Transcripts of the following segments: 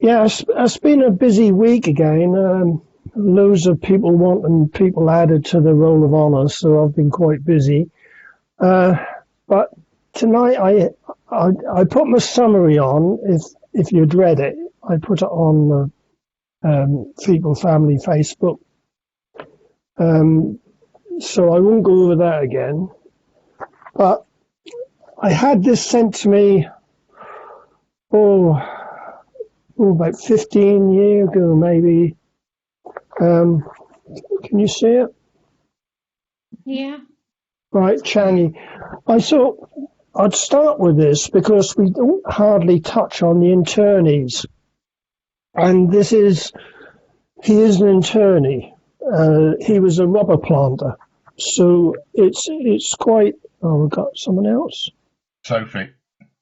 Yeah, it's been a busy week again. Loads of people wanting people added to the roll of honour, so I've been quite busy. Uh, but tonight I put my summary on. If you'd read it, I put it on the Feeble Family Facebook. So I won't go over that again. But I had this sent to me, about 15 years ago, maybe. Can you see it? Yeah. Right, Changi. I thought I'd start with this because we don't hardly touch on the internees. And he is an internee. He was a rubber planter. So it's quite, we've got someone else. Sophie.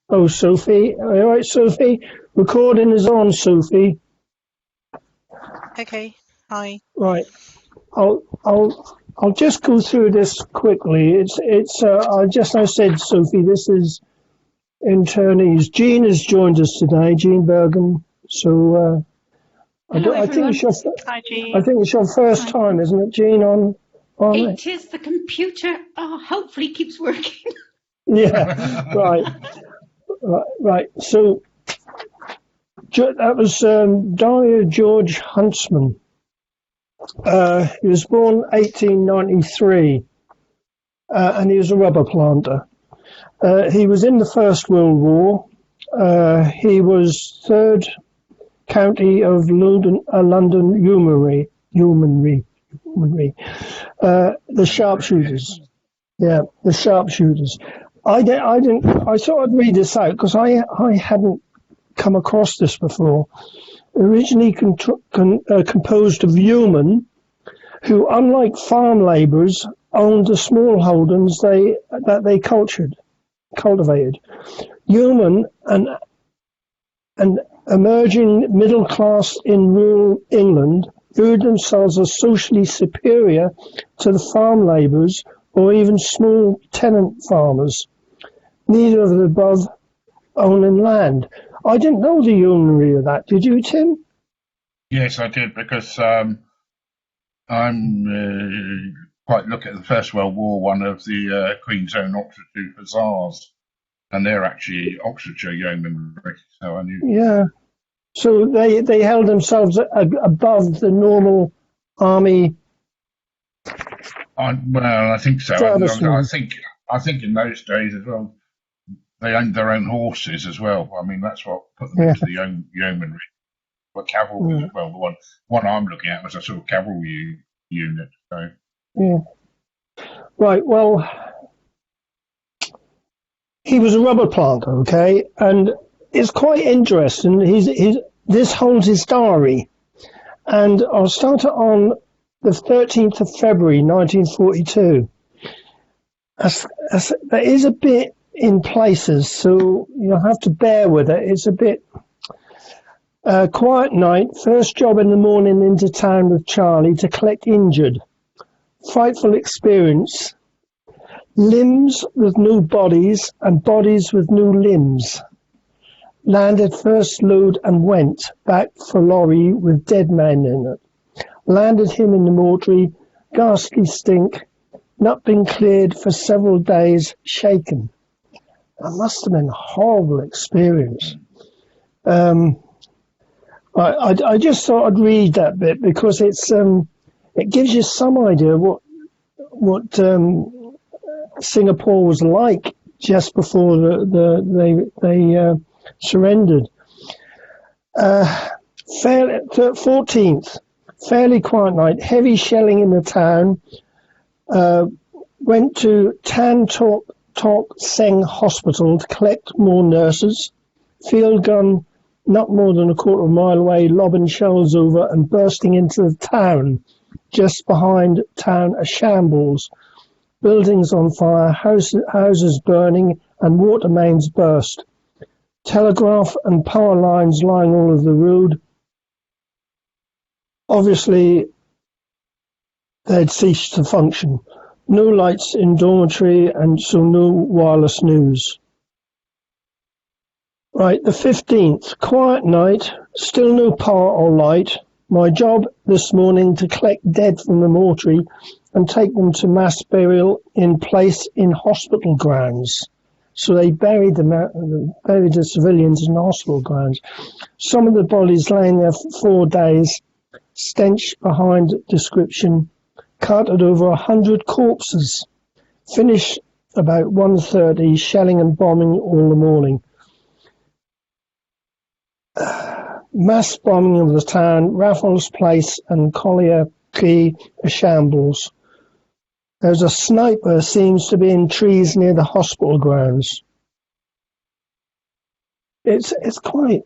Oh, Sophie. All right, Sophie. Recording is on, Sophie. Okay. Hi. Right. I'll just go through this quickly. I said, Sophie, this is internees. Jean has joined us today, Jean Bergen. So I think it's your first time, isn't it, Jean? On it is. The computer hopefully keeps working. Yeah. Right. So that was Dario George Huntsman. He was born 1893, and he was a rubber planter. He was in the First World War. He was third county of London Yeomanry. The sharpshooters. Yeah, the sharpshooters. I thought I'd read this out because I hadn't come across this before. Originally composed of yeomen who, unlike farm labourers, owned the small holdings that they cultivated. Yeomen, an emerging middle class in rural England, viewed themselves as socially superior to the farm labourers or even small tenant farmers, neither of the above owning land. I didn't know the yeomanry of that. Did you, Tim? Yes, I did, because I'm quite looking at the First World War, one of the Queen's Own Oxfordshire Hussars, and they're actually Oxfordshire yeomanry, so I knew. Yeah. So they held themselves above the normal army. I think so. I think in those days as well, they owned their own horses as well. I mean, that's what put them into the yeomanry. But cavalry as well. The one I'm looking at was a sort of cavalry unit. So. Yeah. Right. Well, he was a rubber planter, okay, and it's quite interesting. This holds his diary, and I'll start it on the 13th of February, 1942. That is a bit in places, so you'll have to bear with it. It's a bit quiet night. First job in the morning into town with Charlie to collect injured. Frightful experience. Limbs with new bodies and bodies with new limbs. Landed first load and went back for lorry with dead man in it. Landed him in the mortuary. Ghastly stink. Not been cleared for several days. Shaken. That must have been a horrible experience. I just thought I'd read that bit because it gives you some idea what Singapore was like just before they surrendered. 14th, fairly quiet night, heavy shelling in the town. Went to Tan Tock Seng Hospital to collect more nurses. Field gun not more than a quarter of a mile away, lobbing shells over and bursting into the town. Just behind town, a shambles. Buildings on fire, houses burning, and water mains burst. Telegraph and power lines lying all over the road. Obviously, they'd ceased to function. No lights in dormitory, and so no wireless news. Right, the 15th, quiet night, still no power or light. My job this morning to collect dead from the mortuary and take them to mass burial in place in hospital grounds. So they buried the civilians in hospital grounds. Some of the bodies laying there for 4 days, stench behind description, carted over 100 corpses. Finished about 1:30, shelling and bombing all the morning. Mass bombing of the town, Raffles Place and Collier Quay, a shambles. There's a sniper seems to be in trees near the hospital grounds. It's quite,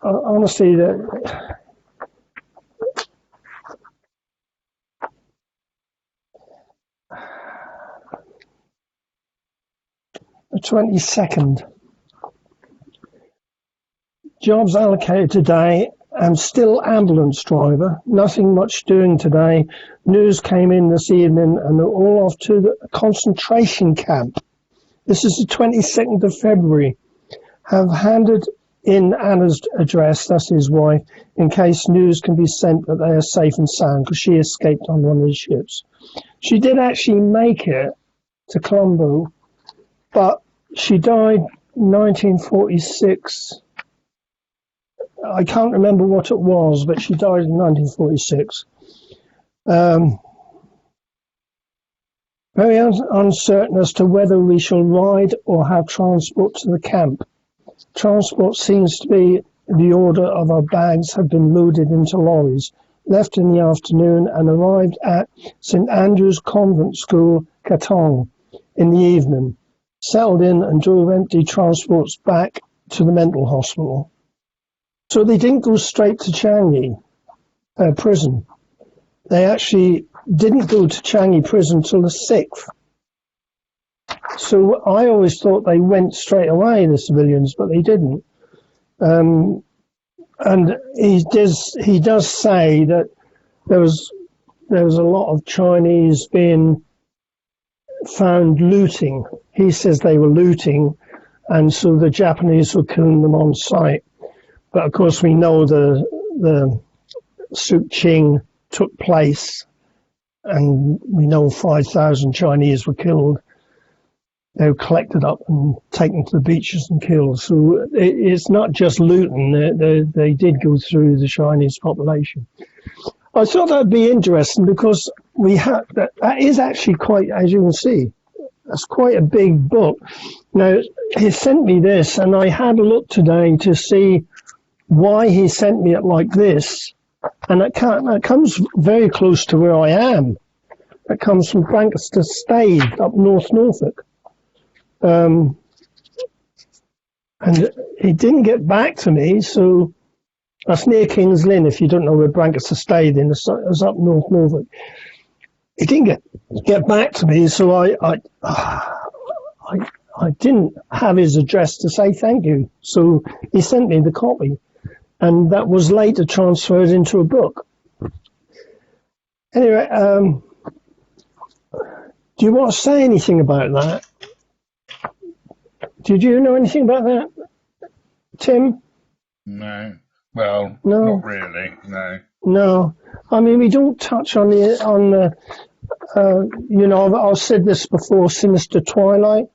honestly, the 22nd. Jobs allocated today. I'm still ambulance driver. Nothing much doing today. News came in this evening and they're all off to the concentration camp. This is the 22nd of February. Have handed in Anna's address, that's his wife, in case news can be sent that they are safe and sound, because she escaped on one of the ships. She did actually make it to Colombo, but she died 1946. I can't remember what it was, but she died in 1946. Very uncertain as to whether we shall ride or have transport to the camp. Transport seems to be the order of our bags have been loaded into lorries, left in the afternoon and arrived at St Andrew's Convent School, Katong, in the evening, settled in and drove empty transports back to the mental hospital. So they didn't go straight to Changi prison. They actually didn't go to Changi prison till the 6th. So I always thought they went straight away, the civilians, but they didn't. And he does say that there was a lot of Chinese being found looting. He says they were looting, and so the Japanese were killing them on sight. But of course, we know the Suk Ching took place, and we know 5,000 Chinese were killed. They were collected up and taken to the beaches and killed. So it's not just looting. They did go through the Chinese population. I thought that'd be interesting because that is actually quite, as you can see, that's quite a big book. Now, he sent me this, and I had a look today to see why he sent me it like this, and that comes very close to where I am. It comes from Brancaster Staithe up North Norfolk. And he didn't get back to me, so that's near King's Lynn, if you don't know where Brancaster Staithe is. It's up North Norfolk. He didn't get back to me, so I didn't have his address to say thank you. So he sent me the copy, and that was later transferred into a book. Anyway, do you want to say anything about that? Did you know anything about that, Tim? No. Well, no. Not really. No. No. I mean, we don't touch on the I've said this before, Sinister Twilight.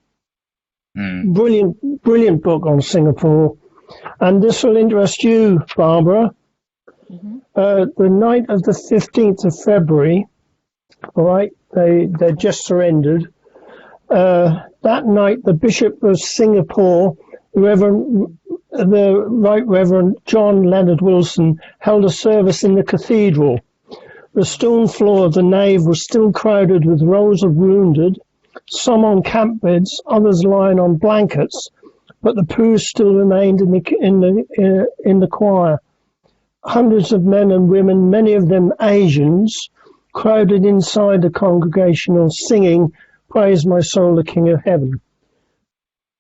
Brilliant book on Singapore. And this will interest you, Barbara. Mm-hmm. The night of the 15th of February, all right, they just surrendered. That night, the Bishop of Singapore, the Right Reverend John Leonard Wilson, held a service in the cathedral. The stone floor of the nave was still crowded with rows of wounded, some on camp beds, others lying on blankets, but the pews still remained in the choir. Hundreds of men and women, many of them Asians, crowded inside the congregational singing, "Praise my soul, the King of Heaven."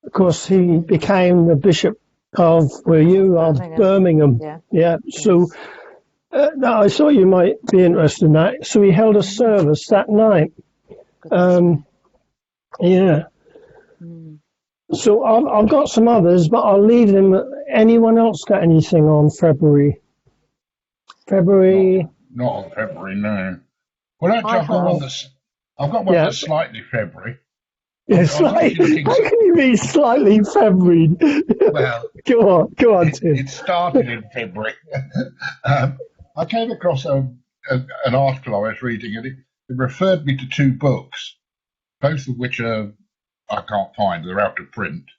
Of course, he became the Bishop of Birmingham. Yeah. So I thought you might be interested in that. So he held a service that night. Yeah. So I've got some others, but I'll leave them. Anyone else got anything on February? February? Not on February, no. Well, actually, I I've got have. one Yeah. that's slightly February. It's I'm like, actually looking. how can you be slightly February? Well, Go on, Tim. it started in February. I came across an article I was reading, and it referred me to two books, both of which I can't find. They're out of print,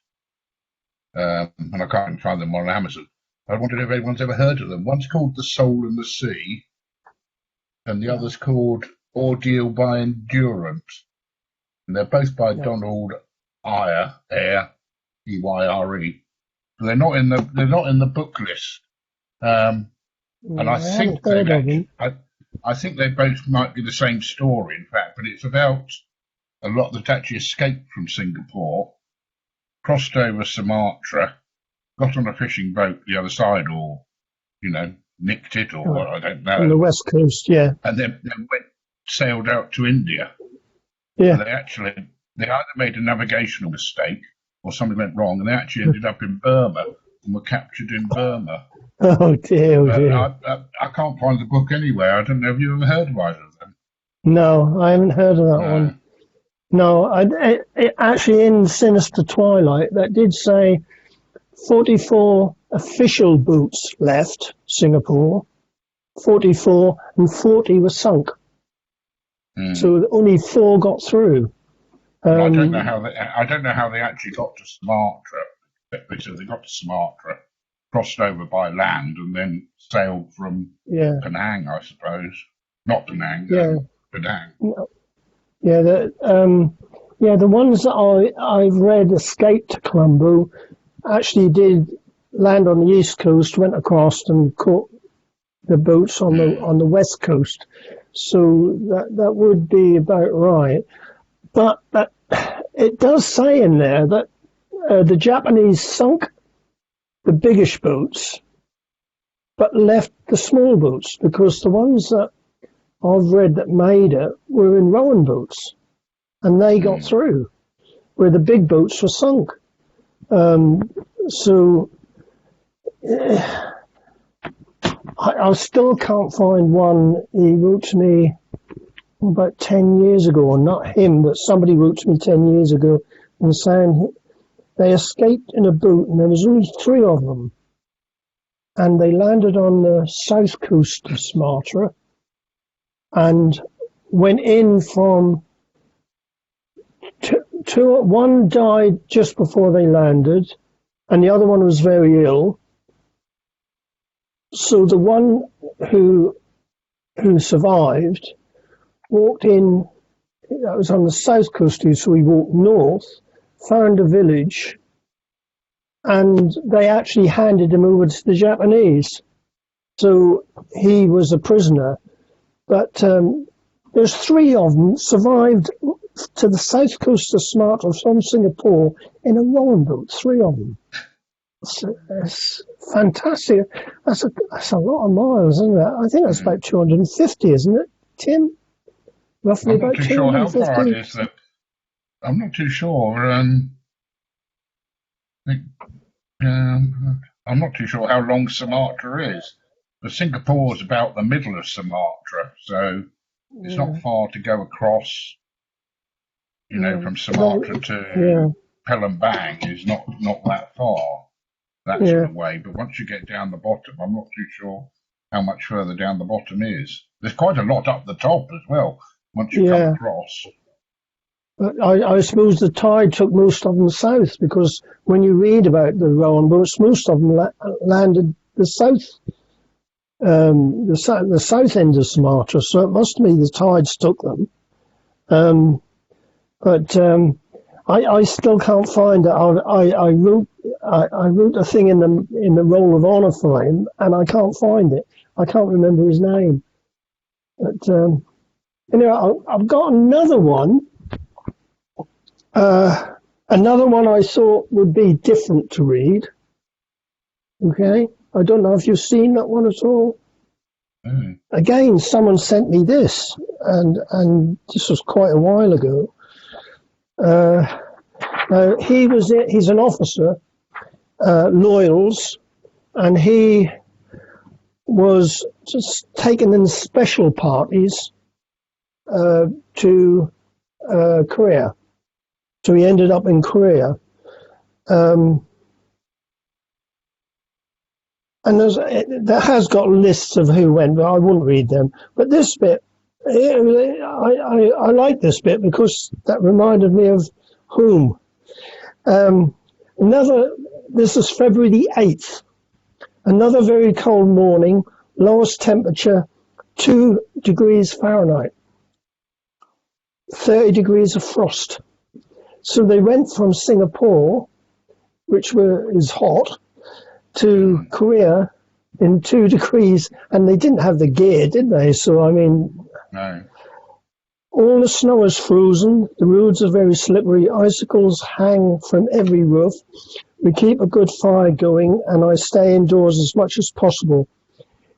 and I can't find them on Amazon. I wondered if anyone's ever heard of them. One's called The Soul and the Sea, and the other's called Ordeal by Endurance. And they're both by Donald Eyre, E-Y-R-E. They're not in the book list. And I think they both might be the same story, in fact, but it's about a lot that actually escaped from Singapore, crossed over Sumatra, got on a fishing boat the other side, or nicked it, or what, I don't know. On the west coast, yeah. And then sailed out to India. Yeah. They either made a navigational mistake or something went wrong, and they actually ended up in Burma and were captured in Burma. Oh dear, I can't find the book anywhere. I don't know if you ever heard of either of them. No, I haven't heard of that one. No, it actually in Sinister Twilight that did say 44 official boats left Singapore, 44 and 40 were sunk. So only 4 got through. I don't know how they actually got to Sumatra. They said they got to Sumatra, crossed over by land, and then sailed from Penang, I suppose. Not Penang. Penang. Yeah, the ones that I've read escaped to Colombo actually did land on the east coast, went across and caught the boats on the west coast. So that would be about right. But it does say in there that the Japanese sunk the biggish boats, but left the small boats, because the ones that I've read that made it were in rowing boats, and they got through, where the big boats were sunk. So I still can't find one. He wrote to me about 10 years ago, or not him, but somebody wrote to me 10 years ago and saying they escaped in a boat, and there was only 3 of them, and they landed on the south coast of Sumatra and went in from two. One died just before they landed, and the other one was very ill. So the one who survived walked in, that was on the south coast, so he walked north, found a village, and they actually handed him over to the Japanese. So he was a prisoner. But there's 3 of them survived to the south coast of Sumatra from Singapore in a rowing boat, 3 of them. It's fantastic. That's a lot of miles, isn't it? I think that's about 250, isn't it, Tim? Roughly I'm not about too sure how 250. far it is. I'm not too sure. I'm not too sure how long Sumatra is. But Singapore is about the middle of Sumatra, so it's not far to go across. From Sumatra to Palembang is not that far. That sort of way. But once you get down the bottom, I'm not too sure how much further down the bottom is. There's quite a lot up the top as well, once you come across. But I suppose the tide took most of them south, because when you read about the rowing boats, most of them landed the south end of Sumatra, so it must be the tides took them. But I still can't find it. I wrote a thing in the Roll of Honour for him, and I can't find it. I can't remember his name. But anyway, I've got another one. Another one I thought would be different to read. Okay, I don't know if you've seen that one at all. Again, someone sent me this, and this was quite a while ago. He's an officer, Loyals, and he was just taken in special parties to Korea. So he ended up in Korea. And that has got lists of who went, but I wouldn't read them. But this bit, I like this bit because that reminded me of whom. This is February the 8th. Another very cold morning, lowest temperature 2 degrees Fahrenheit, 30 degrees of frost. So they went from Singapore, which is hot, to Korea in 2 degrees, and they didn't have the gear, did they? So, I mean, no. All the snow is frozen, the roads are very slippery, icicles hang from every roof. We keep a good fire going, and I stay indoors as much as possible.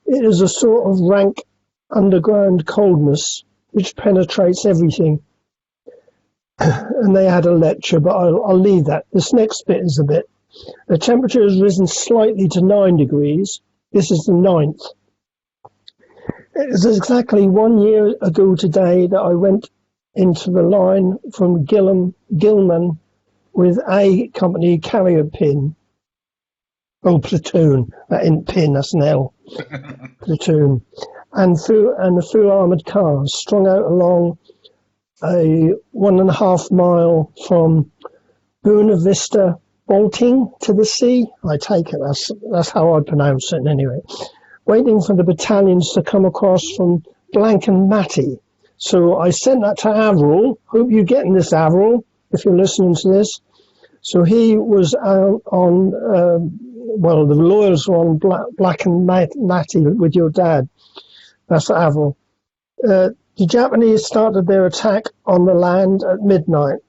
It is a sort of rank underground coldness which penetrates everything. And they had a lecture, but I'll leave that. This next bit is a bit. The temperature has risen slightly to 9 degrees. This is the 9th. It is exactly 1 year ago today that I went into the line from Gilman with A Company carrier pin. Oh, platoon. That ain't pin, that's an L. Platoon. And the through armoured cars strung out along a 1.5 mile from Buena Vista bolting to the sea. I take it that's how I pronounce it anyway. Waiting for the battalions to come across from Blankenmatty. So I sent that to Avril. Hope you're getting this, Avril, if you're listening to this. So he was out on, the Loyals were on Blankenmatty with your dad. That's Avril. The Japanese started their attack on the land at midnight.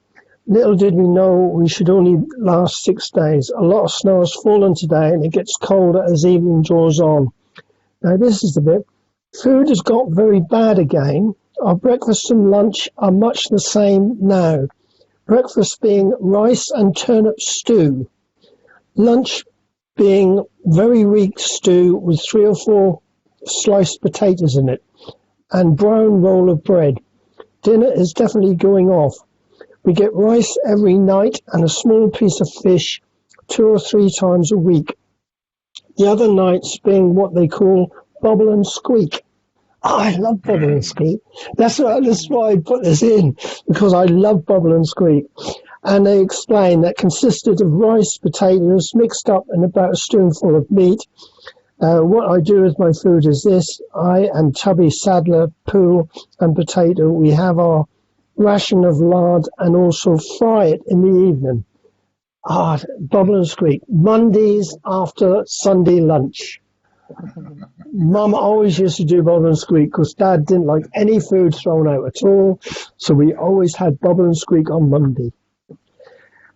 Little did we know we should only last 6 days. A lot of snow has fallen today, and it gets colder as evening draws on. Now, this is the bit. Food has got very bad again. Our breakfast and lunch are much the same now. Breakfast being rice and turnip stew. Lunch being very weak stew with 3 or 4 sliced potatoes in it and brown roll of bread. Dinner is definitely going off. We get rice every night and a small piece of fish 2 or 3 times a week. The other nights being what they call bubble and squeak. Oh, I love bubble and squeak. That's why I put this in, because I love bubble and squeak. And they explain that consisted of rice, potatoes, mixed up in about a spoonful of meat. What I do with my food is this. I and Tubby Sadler, Poole and Potato, we have our ration of lard and also fry it in the evening. Bubble and squeak. Mondays after Sunday lunch. Mum always used to do bubble and squeak because Dad didn't like any food thrown out at all. So we always had bubble and squeak on Monday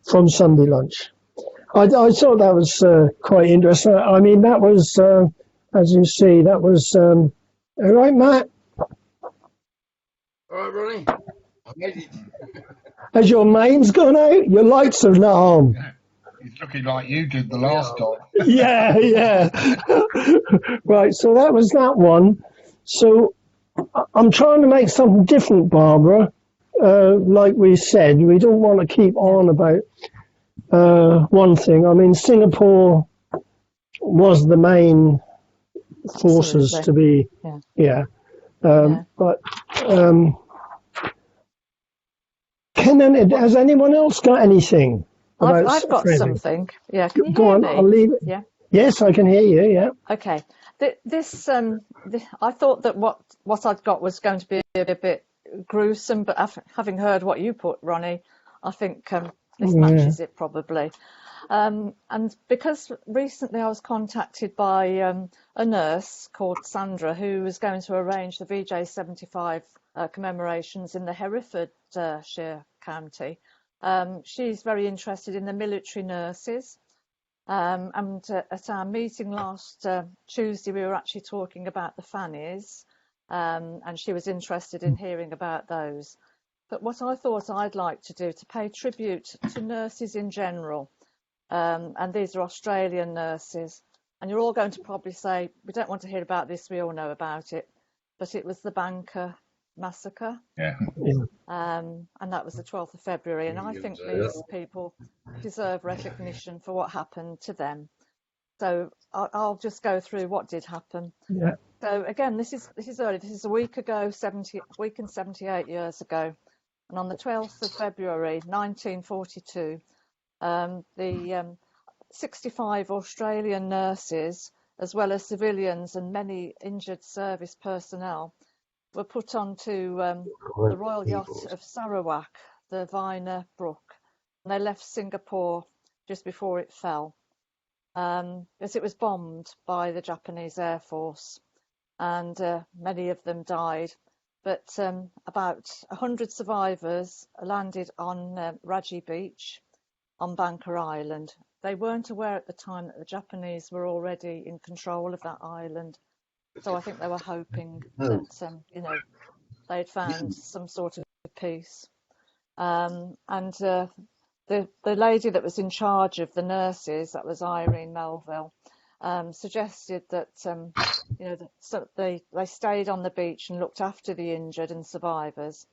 from Sunday lunch. I thought that was quite interesting. I mean, that was, as you see, that was, all right, Matt? All right, Ronnie. I made it. Has your mains gone out? Your lights have not on. He's looking like you did the last time. Yeah. Right, so that was that one. So I'm trying to make something different, Barbara. Like we said, we don't want to keep on about one thing. I mean, Singapore was the main forces to be, but has anyone else got anything? I've got something. Yeah, can you go hear on? me? I'll leave it. Yeah. Yes, I can hear you. Yeah. Okay. I thought that what I'd got was going to be a bit gruesome, but having heard what you put, Ronnie, I think this matches it probably. And because recently I was contacted by a nurse called Sandra who was going to arrange the VJ75 commemorations in the Herefordshire County. She's very interested in the military nurses. And at our meeting last Tuesday, we were actually talking about the fannies, and she was interested in hearing about those. But what I thought I'd like to do to pay tribute to nurses in general, and these are Australian nurses, and you're all going to probably say, we don't want to hear about this, we all know about it, but it was the Banker massacre. Yeah. And that was the 12th of February, and I think these people deserve recognition for what happened to them. So I'll just go through what did happen. Yeah. So again, this is early. This is a week ago, 78 years ago, and on the 12th of February 1942, the 65 Australian nurses, as well as civilians and many injured service personnel, were put onto the Royal Yacht of Sarawak, the Viner Brook, and they left Singapore just before it fell, as it was bombed by the Japanese Air Force, and many of them died. But about 100 survivors landed on Raji Beach on Banker Island. They weren't aware at the time that the Japanese were already in control of that island. So I think they were hoping that, they'd found some sort of peace. And the lady that was in charge of the nurses, that was Irene Melville, suggested that, they stayed on the beach and looked after the injured and survivors,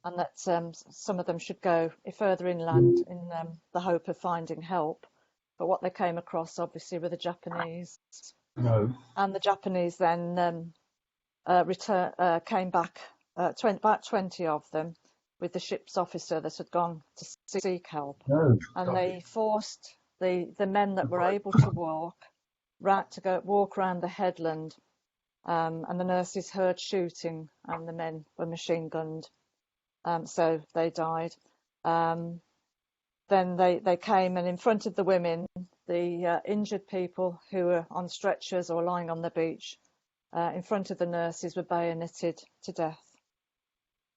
and that some of them should go further inland in the hope of finding help. But what they came across, obviously, were the Japanese. No. And the Japanese then came back, about 20 of them, with the ship's officer that had gone to seek help. No. And they forced the men that were able to walk to walk around the headland. And the nurses heard shooting, and the men were machine gunned. So they died. Then they came, and in front of the women, the injured people who were on stretchers or lying on the beach, in front of the nurses, were bayoneted to death.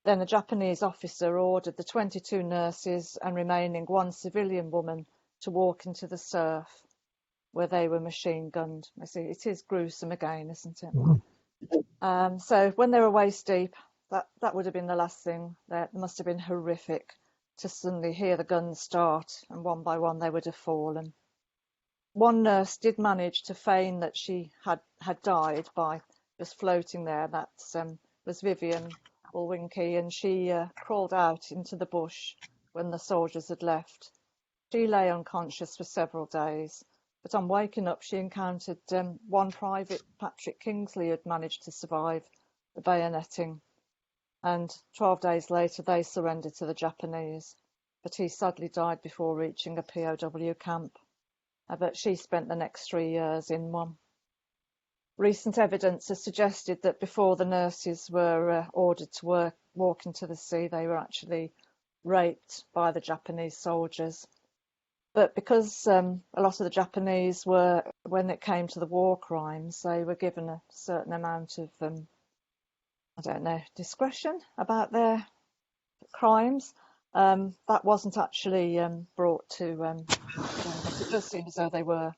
Then the Japanese officer ordered the 22 nurses and remaining one civilian woman to walk into the surf, where they were machine gunned. I see, it is gruesome again, isn't it? Mm-hmm. So when they were waist deep, that would have been the last thing. That must have been horrific to suddenly hear the guns start, and one by one they would have fallen. One nurse did manage to feign that she had died by just floating there. That was Vivian Bulwinky, and she crawled out into the bush when the soldiers had left. She lay unconscious for several days, but on waking up she encountered one Private Patrick Kingsley who had managed to survive the bayoneting, and 12 days later they surrendered to the Japanese, but he sadly died before reaching a POW camp. But she spent the next 3 years in one. Recent evidence has suggested that before the nurses were ordered to walk into the sea, they were actually raped by the Japanese soldiers. But because a lot of the Japanese were, when it came to the war crimes, they were given a certain amount of, discretion about their crimes. That wasn't actually brought to, but it does seem as though they were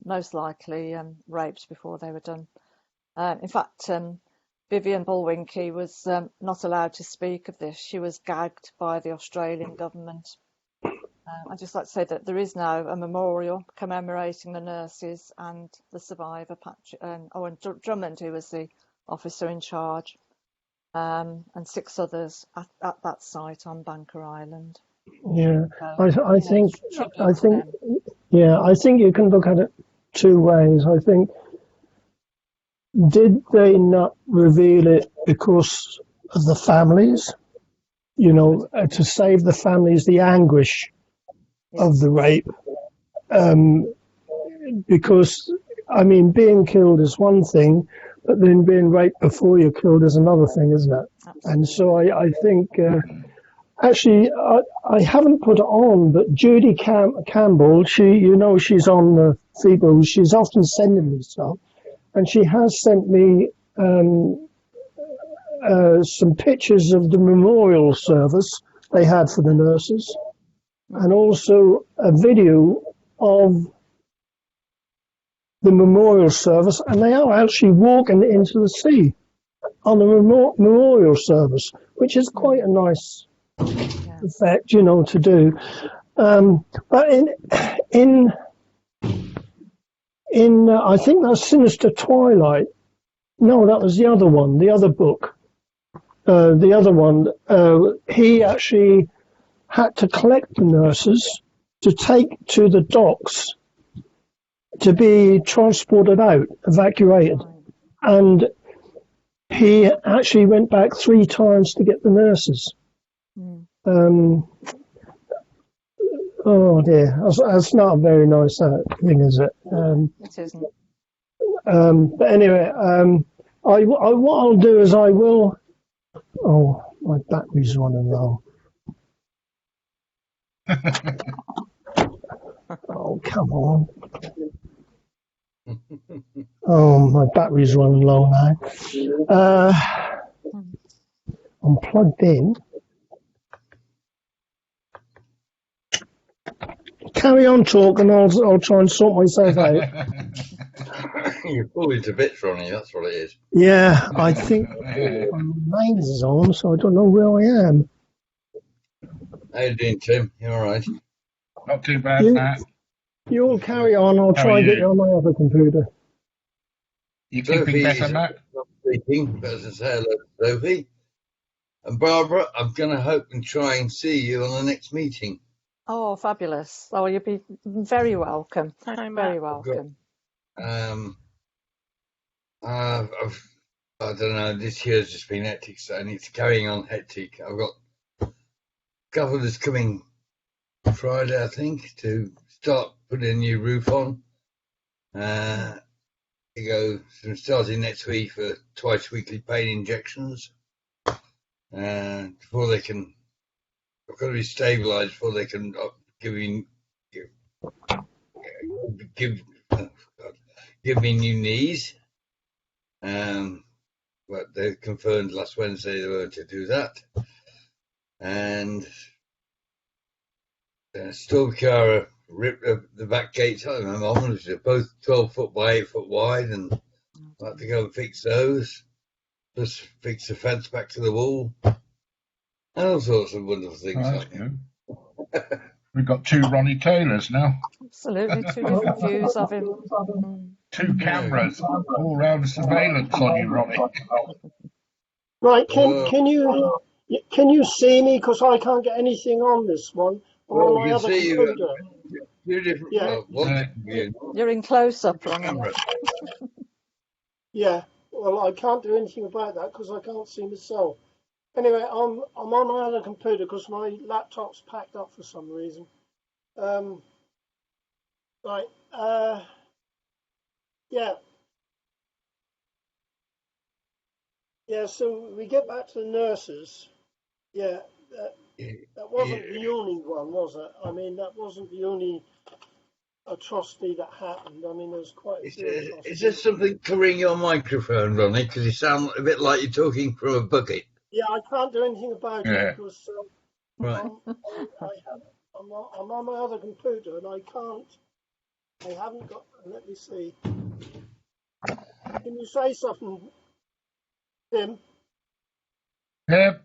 most likely raped before they were done. In fact, Vivian Bulwinky was not allowed to speak of this. She was gagged by the Australian government. I'd just like to say that there is now a memorial commemorating the nurses and the survivor, Owen Drummond, who was the officer in charge, and 6 others at that site on Banker Island. Yeah, I think you can look at it 2 ways. I think, did they not reveal it because of the families? To save the families the anguish of the rape. Because, being killed is one thing, but then being raped before you're killed is another thing, isn't it? Absolutely. And so I think, actually, I haven't put it on, but Judy Campbell, she's on the Figo, she's often sending me stuff, and she has sent me some pictures of the memorial service they had for the nurses, and also a video of the memorial service, and they are actually walking into the sea on the memorial service, which is quite a nice effect, to do. But in I think that's Sinister Twilight. No, that was the other one, the other book. The other one, he actually had to collect the nurses to take to the docks to be transported out, evacuated. And he actually went back 3 times to get the nurses. Oh dear, that's not a very nice thing, is it? It isn't. But anyway, what I'll do is I will. Oh, my battery's running low. Oh, come on. Oh, my battery's running low now. I'm plugged in. Carry on talking, I'll try and sort myself out. You're falling to bits, Ronnie, that's what it is. Yeah, I think my mains is on, so I don't know where I am. How you doing, Tim? You all right? Not too bad, Matt. You all carry on, I'll try and get you on my other computer. You keeping better, Matt? Speaking, but as I say, hello, Sophie. And Barbara, I'm going to hope and try and see you on the next meeting. Oh, fabulous. Oh, you'll be very welcome. Very welcome. I don't know, this year's just been hectic, so it's carrying on hectic. I've got governors coming Friday, I think, to start putting a new roof on. They go starting next week for twice weekly pain injections. Before they can, I've got to be stabilised before they can give me new knees. But they confirmed last Wednesday they were to do that. And Stormcara ripped the back gates out of my mum, which are both 12 foot by 8 foot wide, and I had to go and fix those. Just fix the fence back to the wall. And all sorts of wonderful things. Oh, that's good. We've got 2 Ronnie Taylors now. Absolutely, 2 different views of him. 2 cameras, all round surveillance on you, Ronnie. Right, can you see me? Because I can't get anything on this one. Well, we can see you. 2 different. Yeah. You're in close up, Ronnie. Yeah. Well, I can't do anything about that because I can't see myself. Anyway, I'm on my other computer because my laptop's packed up for some reason. Right. Yeah. Yeah. So we get back to the nurses. Yeah. That wasn't the only one, was it? I mean, that wasn't the only atrocity that happened. I mean, there's quite a few atrocities. Is there something covering your microphone, Ronnie? Because you sound a bit like you're talking from a bucket. Yeah, I can't do anything about it because right. I'm on my other computer and I haven't got. Let me see. Can you say something, Tim? Yeah,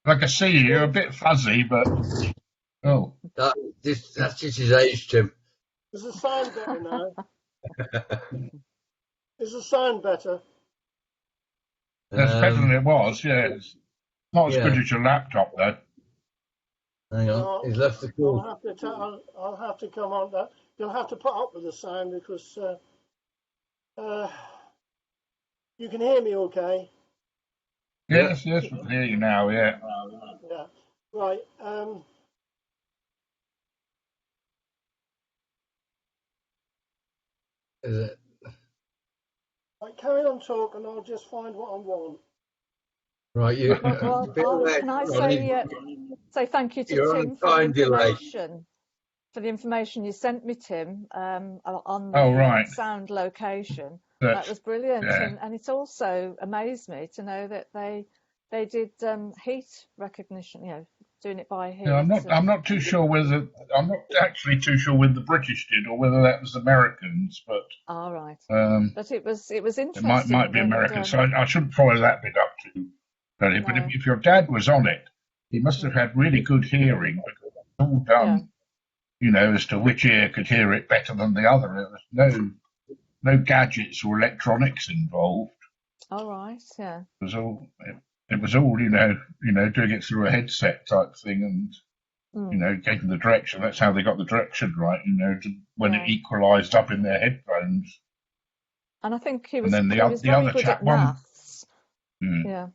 I can see you. You're a bit fuzzy, but that's just his age, Tim. Is the sound better now? Is the sound better? That's better than it was. Yeah, it's not as good as your laptop, though. Hang on, he's left the call. I'll have to come on that. You'll have to put up with the sound because you can hear me, okay? Yes, we can hear you now. Yeah. Yeah. Right. Is it? Right, carry on talking. I'll just find what I want. Right, you. Can I say thank you to Tim for the information you sent me, Tim, on the sound location. That was brilliant, and it also amazed me to know that they did heat recognition. Doing it by heat. Yeah, I'm not too sure whether the British did or whether that was Americans, but. All right. But it was interesting. It might be American, so I shouldn't follow that bit up too. But if your dad was on it, he must have had really good hearing, because it was all done, as to which ear could hear it better than the other. There was no gadgets or electronics involved. All right, yeah. It was all doing it through a headset type thing, and getting the direction. That's how they got the direction right. When it equalised up in their headphones. And I think he was. And then he was very other good chap at maths. Yeah.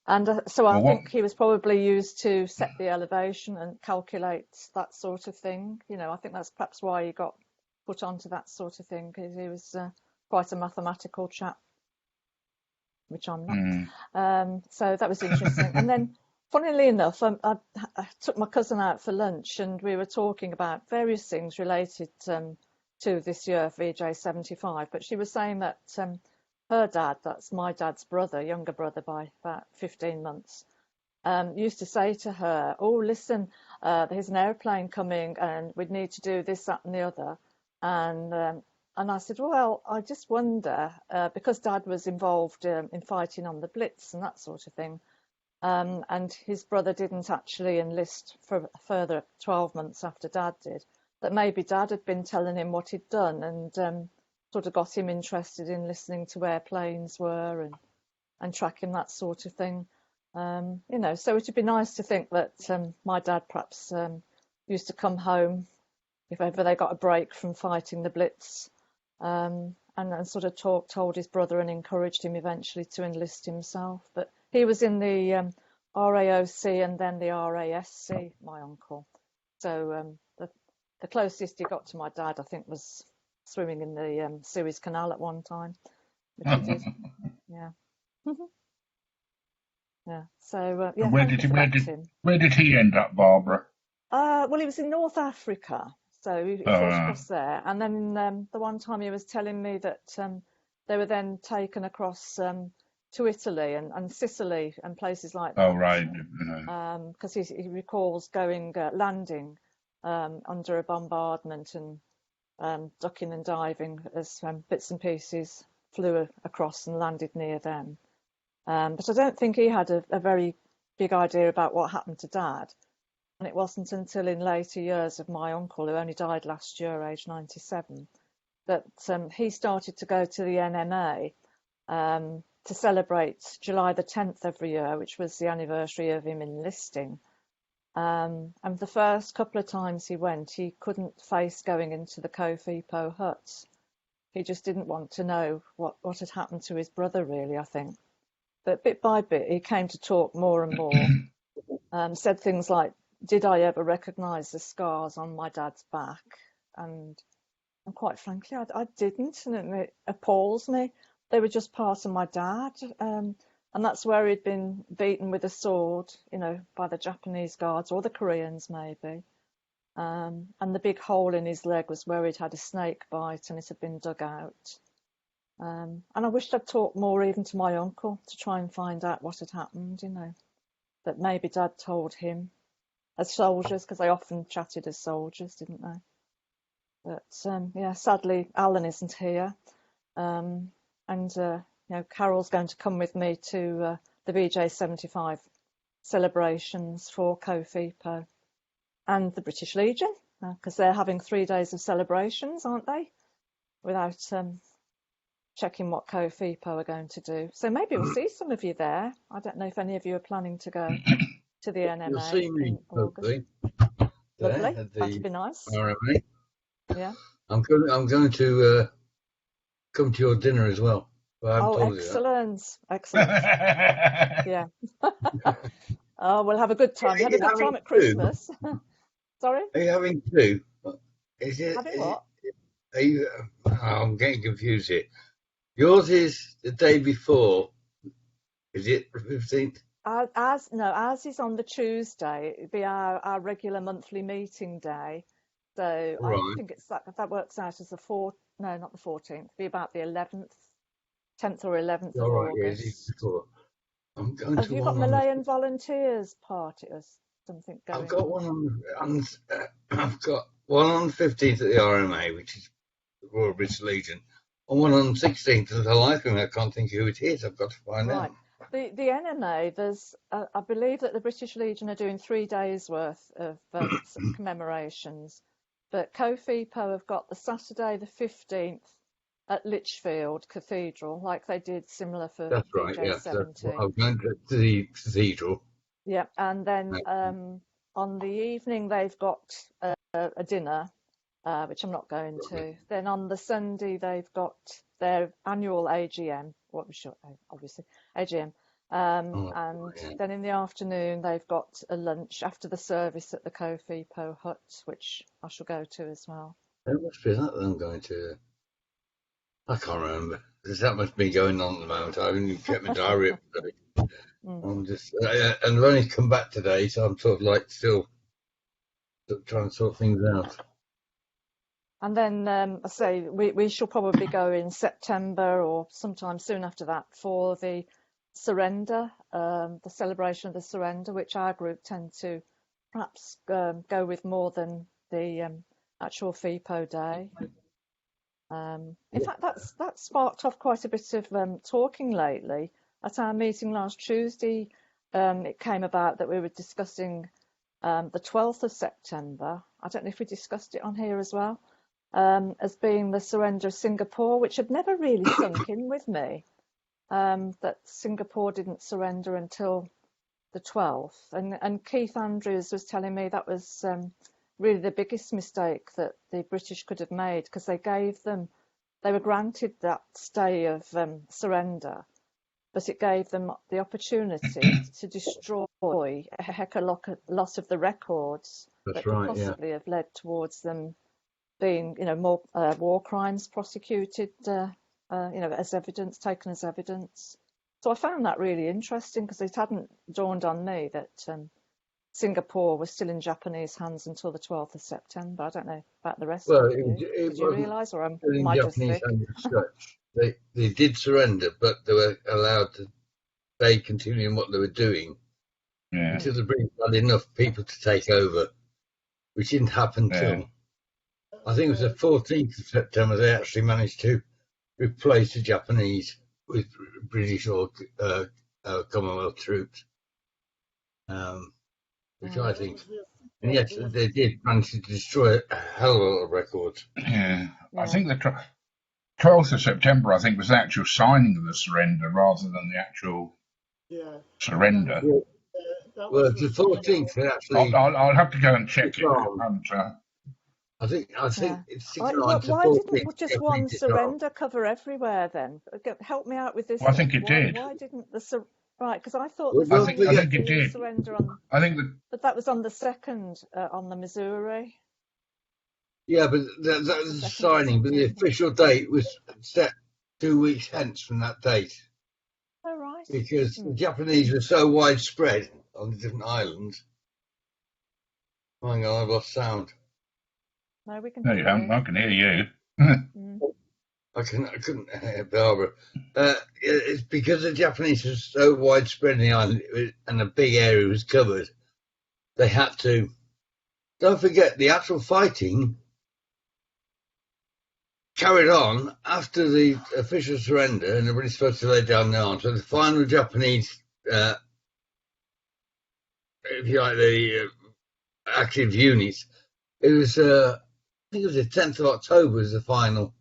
And so I think he was probably used to set the elevation and calculate that sort of thing. I think that's perhaps why he got put onto that sort of thing, because he was quite a mathematical chap, which I'm not. So that was interesting. And then, funnily enough, I took my cousin out for lunch, and we were talking about various things related to this year, VJ 75. But she was saying that her dad, that's my dad's brother, younger brother by about 15 months, used to say to her, "Oh, listen, there's an airplane coming, and we'd need to do this, that, and the other." And I said, "Well, I just wonder," because Dad was involved in fighting on the Blitz and that sort of thing, and his brother didn't actually enlist for a further 12 months after Dad did, that maybe Dad had been telling him what he'd done, and sort of got him interested in listening to where planes were and tracking that sort of thing. So it'd be nice to think that my dad perhaps used to come home if ever they got a break from fighting the Blitz, and sort of told his brother and encouraged him eventually to enlist himself. But he was in the RAOC and then the RASC, my uncle. So the closest he got to my dad, I think, was swimming in the Suez Canal at one time, which he did. Yeah. Yeah. So yeah. Where did he end up, Barbara? Well, he was in North Africa, so he was there. And then the one time he was telling me that they were then taken across to Italy and Sicily and places like that. Oh, right. Because he recalls landing under a bombardment and ducking and diving as bits and pieces flew across and landed near them. But I don't think he had a very big idea about what happened to Dad. And it wasn't until in later years of my uncle, who only died last year, aged 97, that he started to go to the NMA to celebrate July the 10th every year, which was the anniversary of him enlisting. And the first couple of times he went, he couldn't face going into the COFEPO huts. He just didn't want to know what had happened to his brother, really, I think. But bit by bit, he came to talk more and more, said things like, "Did I ever recognise the scars on my dad's back?" And quite frankly, I didn't, and it appalls me. They were just part of my dad. And that's where he'd been beaten with a sword, by the Japanese guards or the Koreans maybe. And the big hole in his leg was where he'd had a snake bite and it had been dug out. And I wished I'd talked more even to my uncle to try and find out what had happened, that maybe Dad told him as soldiers, because they often chatted as soldiers, didn't they? But sadly, Alan isn't here. Carol's going to come with me to the VJ 75 celebrations for COFEPO and the British Legion, because they're having 3 days of celebrations, aren't they? Without checking what COFEPO are going to do. So maybe we'll see some of you there. I don't know if any of you are planning to go to the NMA. You'll see me, hopefully. Lovely. That'd be nice. RMA. Yeah. I'm going to come to your dinner as well. Excellent. Yeah. Oh, we'll have a good time. We had a good time at Christmas. Sorry? Are you having two? Is it? Having what? I'm getting confused here. Yours is the day before. Is it the 15th? Ours is on the Tuesday. It'd be our regular monthly meeting day. So right. I think it's that works out as not the 14th. It'd be about the 11th. 10th or 11th of August. Yeah, have you got Malayan Volunteers party or something going? I've got one on the 15th at the RMA, which is the Royal British Legion, and one on the 16th at the life of me. I can't think who it is. I've got to find out. The NMA, there's, I believe that the British Legion are doing 3 days worth of commemorations, but COFIPO have got the Saturday the 15th at Lichfield Cathedral, like they did similar for That's right, yeah. BJ70. I'm going to the cathedral. Yeah, and then on the evening they've got a dinner, which I'm not going to. Then on the Sunday they've got their annual AGM, obviously AGM, and then in the afternoon they've got a lunch after the service at the COFIPO hut, which I shall go to as well. It must be that I'm going to. I can't remember. There's that much been going on at the moment. I haven't even kept my diary up to date. I'm just, and I've only come back today, so I'm sort of like still trying to sort things out. And then I say we shall probably go in September or sometime soon after that for the surrender, the celebration of the surrender, which our group tend to perhaps go with more than the actual FIPO day. In fact, that sparked off quite a bit of talking lately. At our meeting last Tuesday, it came about that we were discussing the 12th of September. I don't know if we discussed it on here as well, as being the surrender of Singapore, which had never really sunk in with me, that Singapore didn't surrender until the 12th. And Keith Andrews was telling me that was really the biggest mistake that the British could have made, because they were granted that stay of surrender, but it gave them the opportunity to destroy a heck of a lot of the records that could possibly have led towards them being, more war crimes prosecuted, as evidence, taken as evidence. So I found that really interesting, because it hadn't dawned on me that Singapore was still in Japanese hands until the 12th of September. I don't know about the rest of you. Did you realise, or am I just sick? They did surrender, but they were allowed to stay continuing what they were doing until the British had enough people to take over, which didn't happen till I think it was the 14th of September. They actually managed to replace the Japanese with British or Commonwealth troops. Which I think, and yes, they did manage to destroy a hell of a lot of records. Yeah. I think the 12th of September, I think, was the actual signing of the surrender rather than the actual surrender. Well, the 14th, they actually. I'll have to go and check it. I think it's 69 to 14. Why didn't just one surrender cover everywhere then? Help me out with this. Well, I think it did. Why didn't the right? Because I thought I think it did. Surrender on. I think but that was on the 2nd on the Missouri. Yeah, but that was the signing. But the official date was set 2 weeks hence from that date. Oh right. Because the Japanese were so widespread on the different islands. Hang on, I've lost sound. No, we can. No, you haven't. I can hear you. I couldn't hear Barbara. It's because the Japanese were so widespread in the island and a big area was covered. They had to. Don't forget, the actual fighting carried on after the official surrender, and everybody's supposed to lay down their arms. So the final Japanese, if you like, the active units, it was. I think it was the 10th of October was the final,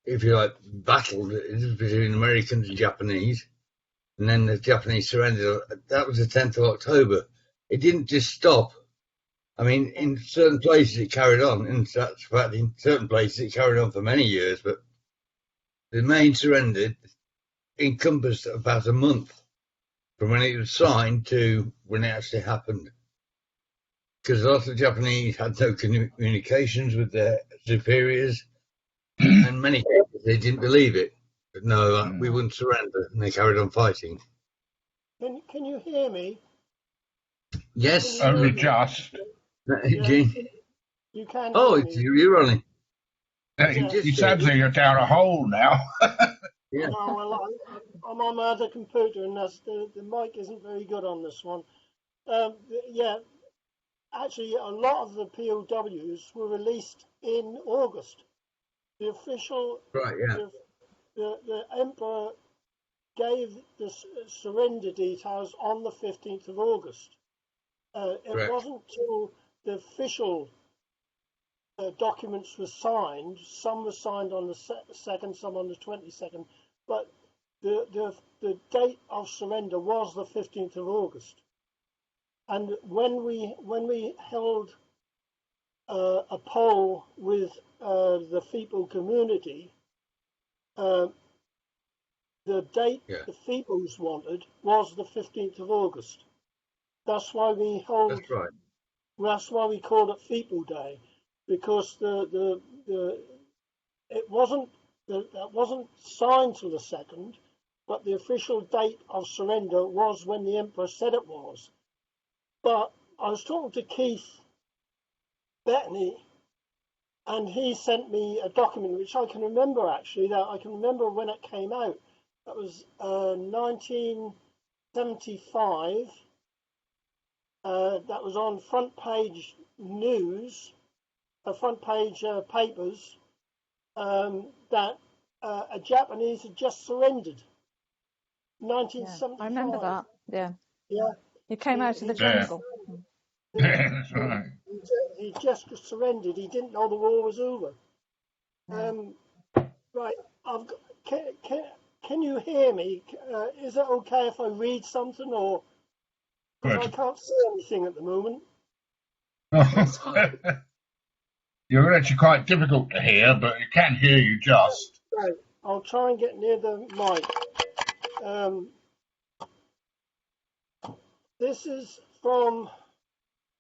if you like, battle between Americans and Japanese. And then the Japanese surrendered. That was the 10th of October. It didn't just stop. I mean, in certain places it carried on. In fact, in certain places it carried on for many years. But the main surrender encompassed about a month from when it was signed to when it actually happened. Because a lot of the Japanese had no communications with their superiors, and many cases they didn't believe it. But no, we wouldn't surrender, and they carried on fighting. Can you hear me? Yes. Only just. Gene? You can. Oh, it's you, Ronnie. You sound like you're down a hole now. Yeah. Oh, well, I'm on my other computer, and the mic isn't very good on this one. Actually, a lot of the POWs were released in August. The official, right, yeah. The Emperor gave the surrender details on the 15th of August. It wasn't till the official documents were signed. Some were signed on the 2nd, some on the 22nd, but the date of surrender was the 15th of August. And when we held a poll with the Feeple community, the date the Feeples wanted was the 15th of August. That's why we held. That's right. That's why we called it Feeple Day, because it wasn't signed till the 2nd, but the official date of surrender was when the Emperor said it was. But I was talking to Keith Bettany, and he sent me a document which I can remember actually. That I can remember when it came out. That was 1975. That was on front page news, front page papers, that a Japanese had just surrendered. 1975. I remember that. Yeah. Yeah. He came out of the jungle. That's right. He just surrendered. He didn't know the war was over. Right. Can you hear me? Is it okay if I read something, or because I can't see anything at the moment? You're actually quite difficult to hear, but you can hear you just. Right. I'll try and get near the mic. This is from.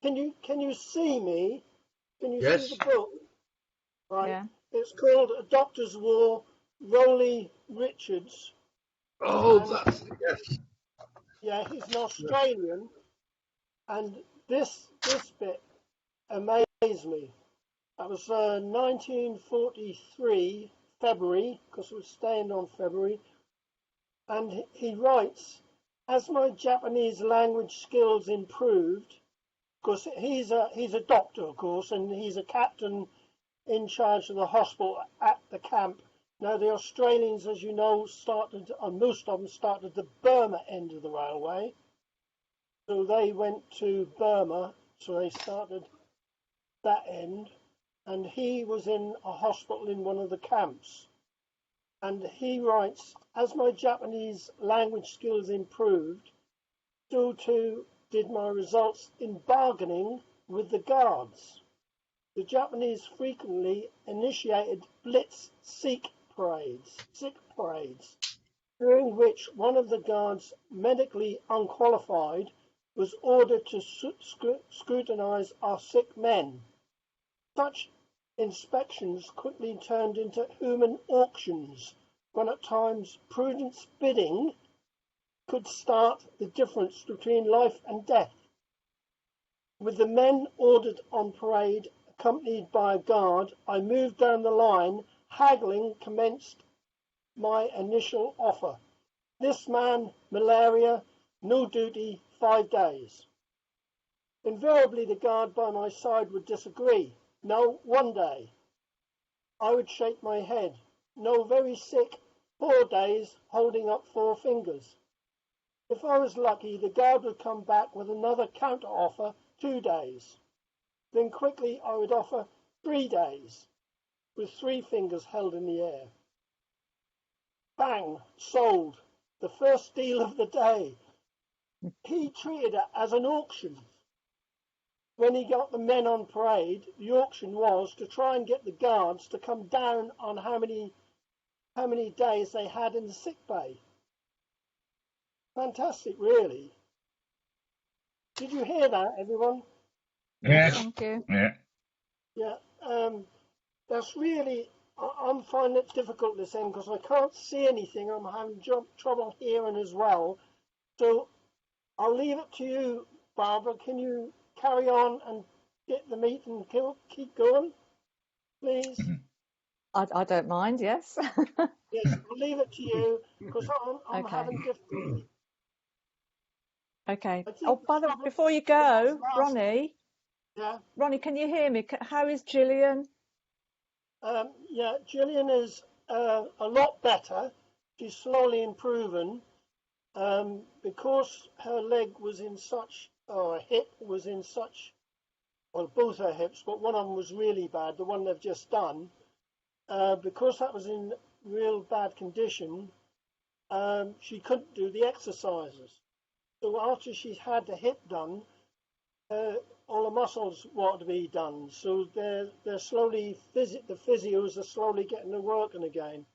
Can you see me? Can you see the book? Right. Yeah. It's called A Doctor's War. Rowley Richards. Oh, that's yes. Yeah, he's an Australian, and this bit amazed me. That was 1943 February, because it was staying on February, and he writes, as my Japanese language skills improved, because he's a doctor, of course, and he's a captain in charge of the hospital at the camp. Now, the Australians, as you know, most of them started the Burma end of the railway. So they went to Burma, so they started that end. And he was in a hospital in one of the camps. And he writes, as my Japanese language skills improved, so too did my results in bargaining with the guards. The Japanese frequently initiated blitz sick parades, during which one of the guards, medically unqualified, was ordered to scrutinize our sick men. Such inspections quickly turned into human auctions, when at times prudence bidding could start the difference between life and death. With the men ordered on parade, accompanied by a guard, I moved down the line. Haggling commenced my initial offer. This man, malaria, no duty, 5 days. Invariably, the guard by my side would disagree. No, 1 day. I would shake my head. No, very sick, 4 days, holding up 4 fingers. If I was lucky, the guard would come back with another counter offer, 2 days. Then quickly I would offer 3 days, with 3 fingers held in the air. Bang, sold. The first deal of the day. He treated it as an auction. When he got the men on parade, the auction was to try and get the guards to come down on how many days they had in the sick bay. Fantastic, really. Did you hear that, everyone? Yes. Thank you. Yeah. That's really, I'm finding it difficult this end because I can't see anything. I'm having trouble hearing as well. So I'll leave it to you, Barbara. Can you carry on and get the meat and keep going, please? I don't mind, yes. Yes, I'll leave it to you because I'm Okay. having difficulty. Okay. Oh, by the way, before you go, Ronnie. Yeah. Ronnie, can you hear me? How is Gillian? Yeah, Gillian is a lot better. she's slowly improving. Because her leg was in such, or her hip was in such, well, both her hips, but one of them was really bad, the one they've just done. Because that was in real bad condition, she couldn't do the exercises. So after she's had the hip done, all the muscles want to be done. So they're slowly, the physios are slowly getting to working again.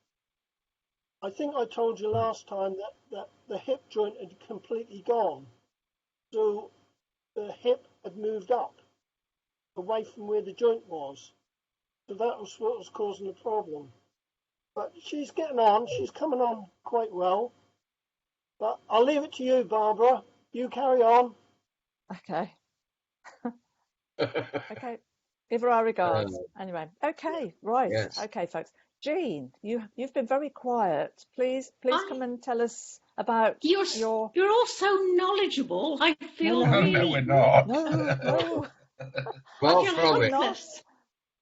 I think I told you last time that the hip joint had completely gone. So the hip had moved up away from where the joint was. So that was what was causing the problem. But she's getting on. She's coming on quite well. But I'll leave it to you, Barbara. You carry on. Okay. Okay. Give her our regards. Anyway. Okay. Right. Yes. Okay, folks. Jean, you've been very quiet. Please come and tell us about You're all so knowledgeable. I feel really... No, we're not. No. Far I feel from it. hopeless.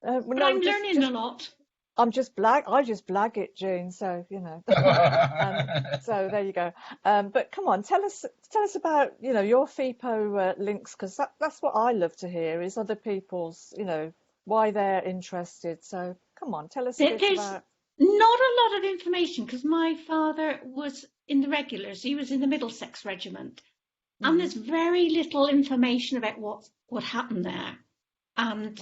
But No, I'm learning a lot. I just blag it, Jean. So so there you go. But come on, tell us about your FIPO links, because that's what I love to hear is other people's why they're interested. So come on, tell us a bit about. Not a lot of information because my father was in the regulars. He was in the Middlesex Regiment, and there's very little information about what happened there. And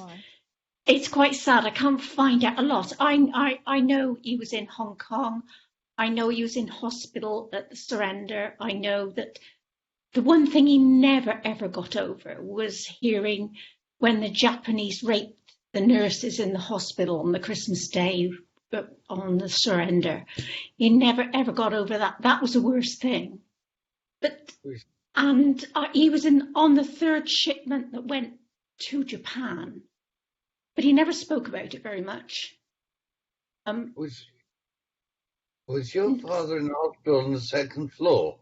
it's quite sad. I can't find out a lot. I know he was in Hong Kong. I know he was in hospital at the surrender. I know that the one thing he never, ever got over was hearing when the Japanese raped the nurses in the hospital on the Christmas Day on the surrender. He never, ever got over that. That was the worst thing. And he was on the third shipment that went to Japan. But he never spoke about it very much. Was your father in the hospital on the second floor?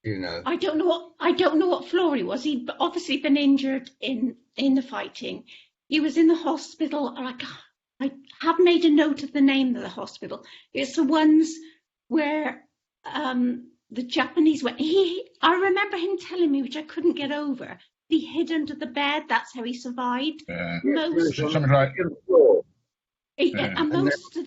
I don't know what floor he was. He'd obviously been injured in the fighting. He was in the hospital. I have made a note of the name of the hospital. It's the ones where the Japanese went. I remember him telling me, which I couldn't get over. He hid under the bed. That's how he survived. Most of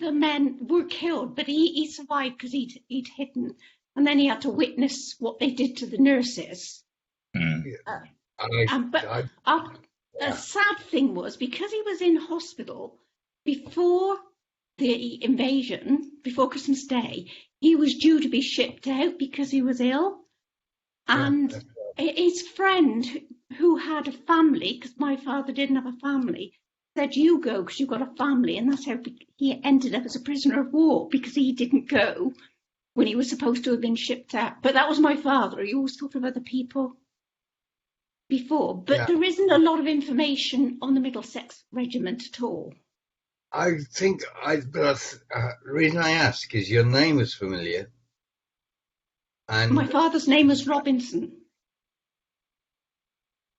the men were killed, but he survived because he'd hidden, and then he had to witness what they did to the nurses. The sad thing was, because he was in hospital before the invasion, before Christmas Day, he was due to be shipped out because he was ill, and his friend who had a family, because my father didn't have a family, said, "You go because you've got a family," and that's how he ended up as a prisoner of war, because he didn't go when he was supposed to have been shipped out. But that was my father. He always thought of other people before. But there isn't a lot of information on the Middlesex Regiment at all. I think the reason I ask is your name is familiar. And my father's name was Robinson.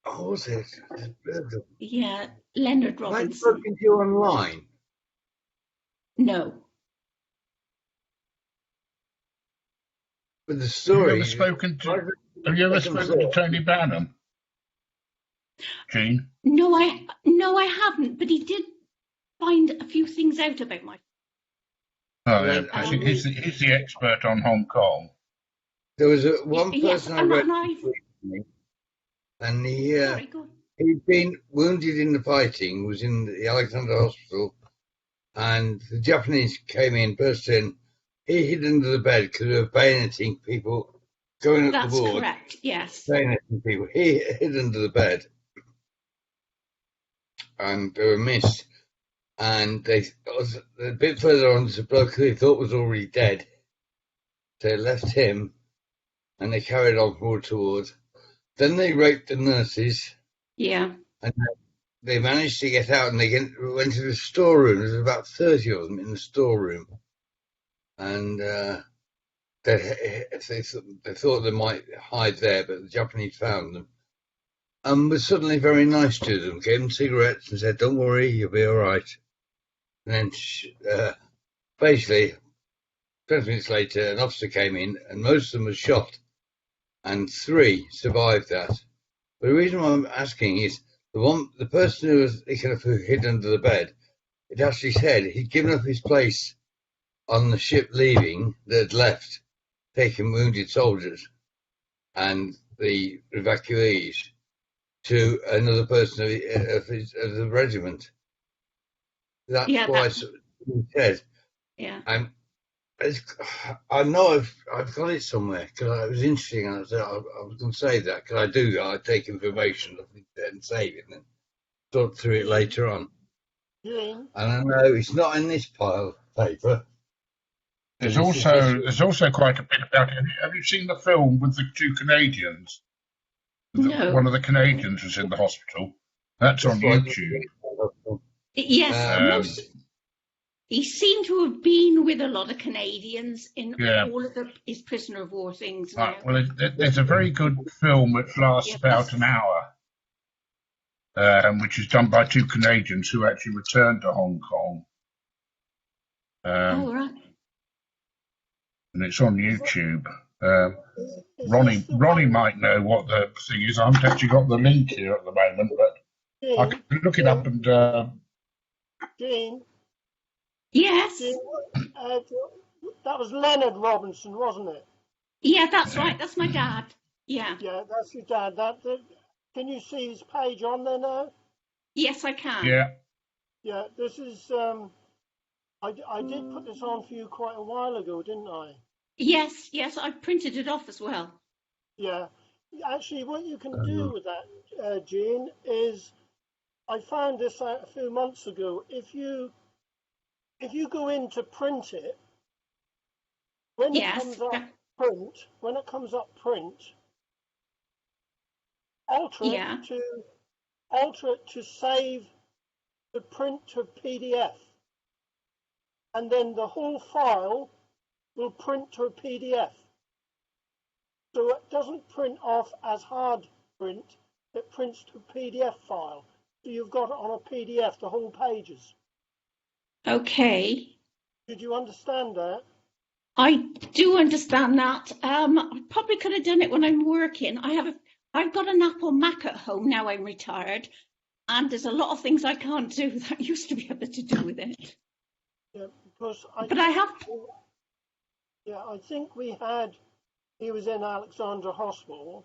Oh, was it? Yeah, Leonard Robinson. Have I spoken to you online? No. But the story. Have you ever spoken to Tony Banham, Jean? No, I haven't. But he did find a few things out about my. Oh, yeah. He's the expert on Hong Kong. There was one person I read recently, and he'd been wounded in the fighting, was in the Alexandra Hospital, and the Japanese came in, burst in. He hid under the bed because they were bayoneting people going up the ward. That's correct, yes. Bayoneting people. He hid under the bed, and they were missed. And a bit further on, there's a bloke who they thought was already dead. They left him, and they carried on forward towards. Then they raped the nurses. Yeah. And they managed to get out, and they went to the storeroom. There was about 30 of them in the storeroom. And they thought they might hide there, but the Japanese found them. And was suddenly very nice to them, gave them cigarettes and said, "Don't worry, you'll be all right." And then basically 20 minutes later, an officer came in, and most of them were shot, and 3 survived that. But the reason why I'm asking is the person who was hid under the bed, it actually said he'd given up his place on the ship leaving that had left, taking wounded soldiers and the evacuees to another person of the regiment. That's why he said. Yeah. And I know I've got it somewhere because it was interesting. And I said I was going to say that because I do that. I take information and save it and sort through it later on. Yeah. And I know it's not in this pile of paper. There's also quite a bit about it. Have you seen the film with the 2 Canadians? No. One of the Canadians was in the hospital. That's on YouTube. Yes, he seemed to have been with a lot of Canadians in all of his prisoner of war things. Well, there's a very good film which lasts about an hour, which is done by 2 Canadians who actually returned to Hong Kong. Right. And it's on YouTube. Ronnie might know what the thing is. I haven't actually got the link here at the moment, but I can look it up and. Jean. Yes. Jean, that was Leonard Robinson, wasn't it? Yeah, that's right. That's my dad. Yeah. Yeah, that's your dad. Can you see his page on there now? Yes, I can. Yeah. Yeah, this is. I did put this on for you quite a while ago, didn't I? Yes, I printed it off as well. Yeah. Actually, what you can do with that, Jean, is I found this out a few months ago. If you go in to print it, when it comes up print, alter it to save the print to PDF, and then the whole file will print to a PDF. So it doesn't print off as hard print, it prints to a PDF file. So you've got it on a PDF, the whole pages. Okay. Did you understand that? I do understand that. I probably could have done it when I'm working. I've got an Apple Mac at home now. I'm retired, and there's a lot of things I can't do that I used to be able to do with it. Yeah, because I think he was in Alexandra Hospital.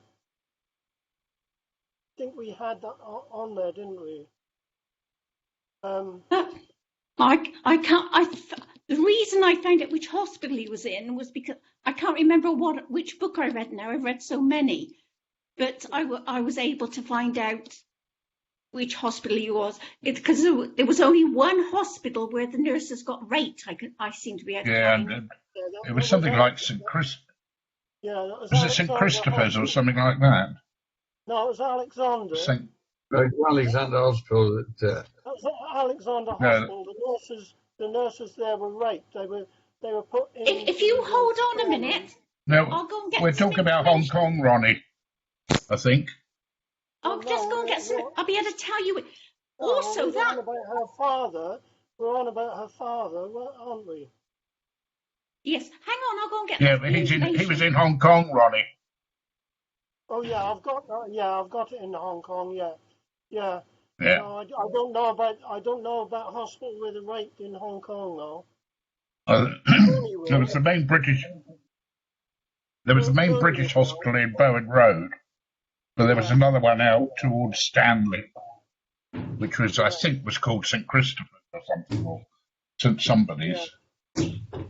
I think we had that on there, didn't we? I can't. The reason I found out which hospital he was in was because I can't remember which book I read now. I've read so many, but I was able to find out which hospital he was. Because there was only one hospital where the nurses got raped. I seem to be able to find. It was something like St. Christopher's. Yeah, was it St. Christopher's or something like that? No, it was Alexander. Alexander Hospital. That was Alexander Hospital. The nurses there were raped. They were put in. If you hold on a minute, I'll go and get. We're talking about Hong Kong, Ronnie. I think. I'll just go and get some. I'll be able to tell you. Also, we're on about her father. We're on about her father, aren't we? Yes. Hang on, I'll go and get. Yeah, but he was in Hong Kong, Ronnie. Oh yeah, I've got it in Hong Kong. Yeah. Yeah. No, I don't know about hospital with a rape in Hong Kong though. There was the main British. There was the main British hospital in Bowen Road, but there was another one out towards Stanley, which I think was called St. Christopher's or something, or St. Somebody's.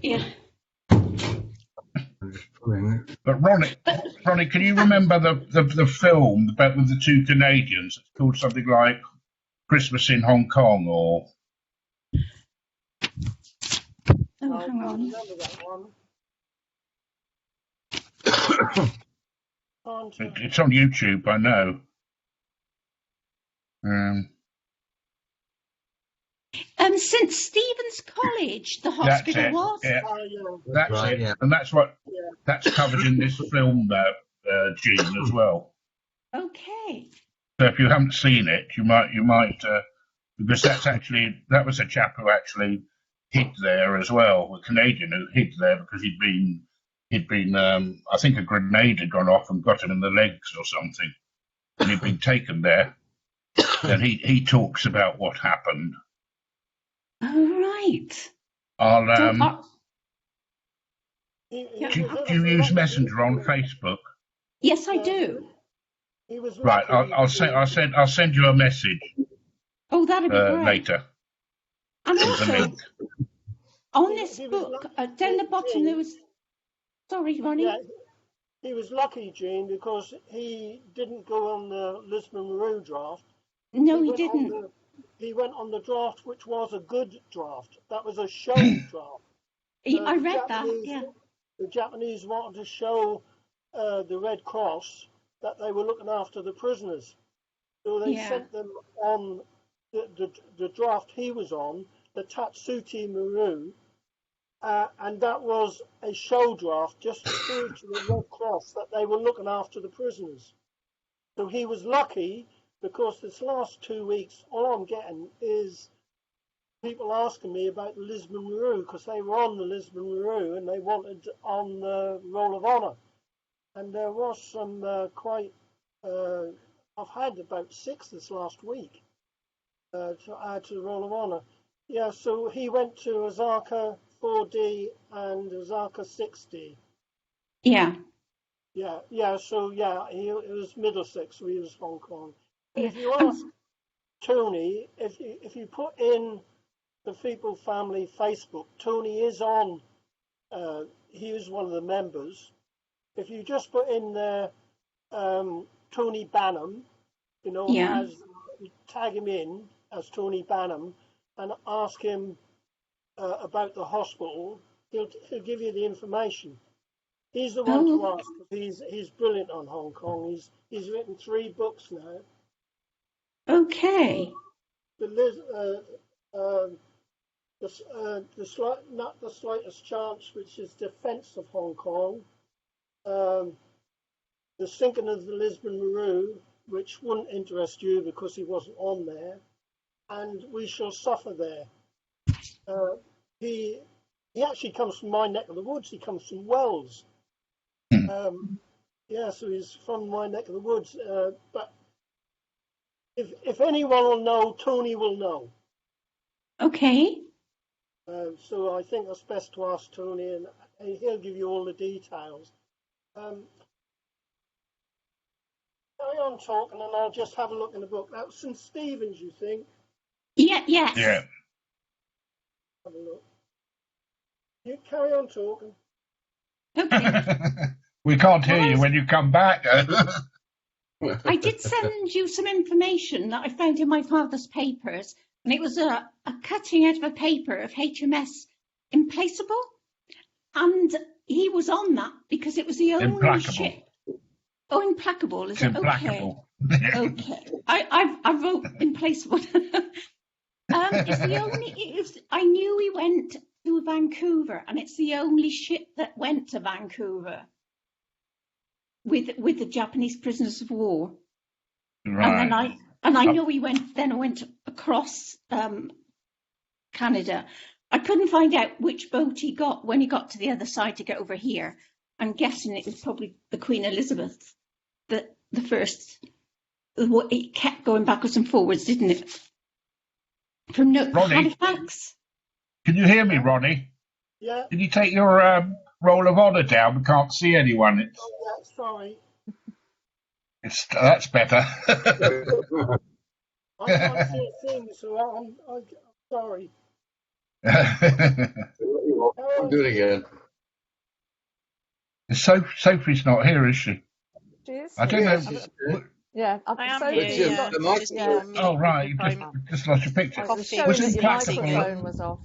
Yeah. But Ronnie, can you remember the film about with the 2 Canadians? It's called something like Christmas in Hong Kong, or. Oh, hang on. Remember that one. It's on YouTube, I know. St. Stephen's College, the hospital was. Yeah. That's right, it, and that's covered in this film, Jean, as well. Okay. So if you haven't seen it, you might, because that was a chap who actually hid there as well. A Canadian who hid there because he'd been. I think a grenade had gone off and got him in the legs or something, and he'd been taken there. And he talks about what happened. Oh, right. Do you use Messenger on Facebook? Yes, I do. He was right. I'll send you a message. Oh, that'd be great. Later. And also, on this book, down the bottom there was. Sorry, Ronnie. Yeah, he was lucky, Jean, because he didn't go on the Lisbon Maru draft. No, he didn't. He went on the draft, which was a good draft. That was a show draft. I read that. Yeah. The Japanese wanted to show the Red Cross that they were looking after the prisoners, so they sent them on the draft he was on, the Tatsuti Maru. And that was a show draft just to prove to the Red Cross that they were looking after the prisoners. So he was lucky, because this last 2 weeks, all I'm getting is people asking me about the Lisbon Maru, because they were on the Lisbon Maru and they wanted on the Roll of Honour. And there was some I've had about 6 this last week to add to the Roll of Honour. Yeah, so he went to Osaka 4D and Osaka 6D. Yeah. Yeah. So it was Middlesex. So he was Hong Kong. If you ask Tony, if you put in the Feeple Family Facebook, Tony is on. He is one of the members. If you just put in there Tony Banham, as tag him in as Tony Banham and ask him about the hospital, he'll give you the information. He's the one to ask, because he's brilliant on Hong Kong. He's written 3 books now. Okay. Not the Slightest Chance, which is Defence of Hong Kong. The Sinking of the Lisbon Maru, which wouldn't interest you because he wasn't on there, and We Shall Suffer There. He actually comes from my neck of the woods. He comes from Wells. So he's from my neck of the woods. But if anyone will know, Tony will know. Okay. So I think that's best to ask Tony, and he'll give you all the details. Carry on talking, and I'll just have a look in the book. That was St. Stephen's, you think? Yes. Yeah. Have a look. You carry on talking. Okay. We can't hear you when you come back. I did send you some information that I found in my father's papers, and it was a cutting out of a paper of HMS Implacable, and he was on that because it was the only ship. Oh, Implacable, is it? Implacable. Okay. I wrote Implacable. It's the only. I knew he went to Vancouver, and it's the only ship that went to Vancouver with the Japanese prisoners of war. Right. And I know he went across Canada. I couldn't find out which boat he got when he got to the other side to get over here. I'm guessing it was probably the Queen Elizabeth, the first. It kept going backwards and forwards, didn't it? From Halifax. Can you hear me, Ronnie? Yeah. Can you take your Roll of Honour down? We can't see anyone. Sorry. That's better. I can't see a thing, so I'm sorry. I'll do it again. Sophie's not here, is she? She is. I don't know. Yeah, I am here. Oh, right. You just lost your picture. Was Implacable was off.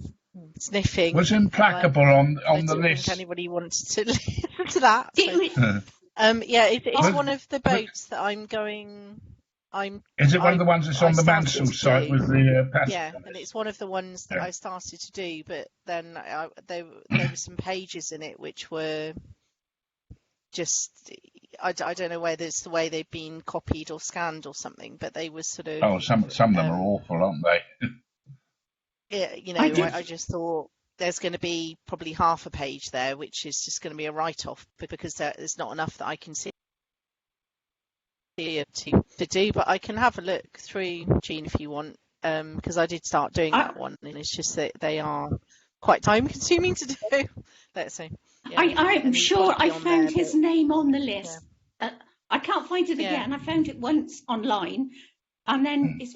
Sniffing. Was Implacable on the list? Think anybody wants to listen to that? So. It's one of the boats that I'm going. Is it one of the ones that's on the Mansell site with the passenger? Yeah, and it's one of the ones that I started to do, but then there were some pages in it which were just I don't know whether it's the way they've been copied or scanned or something, but they were sort of some of them are awful, aren't they? I just thought there's going to be probably half a page there, which is just going to be a write-off because there's not enough that I can see to do. But I can have a look through, Jean, if you want, because I did start doing that one, and it's just that they are quite time-consuming to do. Let's see. Yeah. I'm sure I found his name on the list. Yeah. I can't find it again. I found it once online, and then it's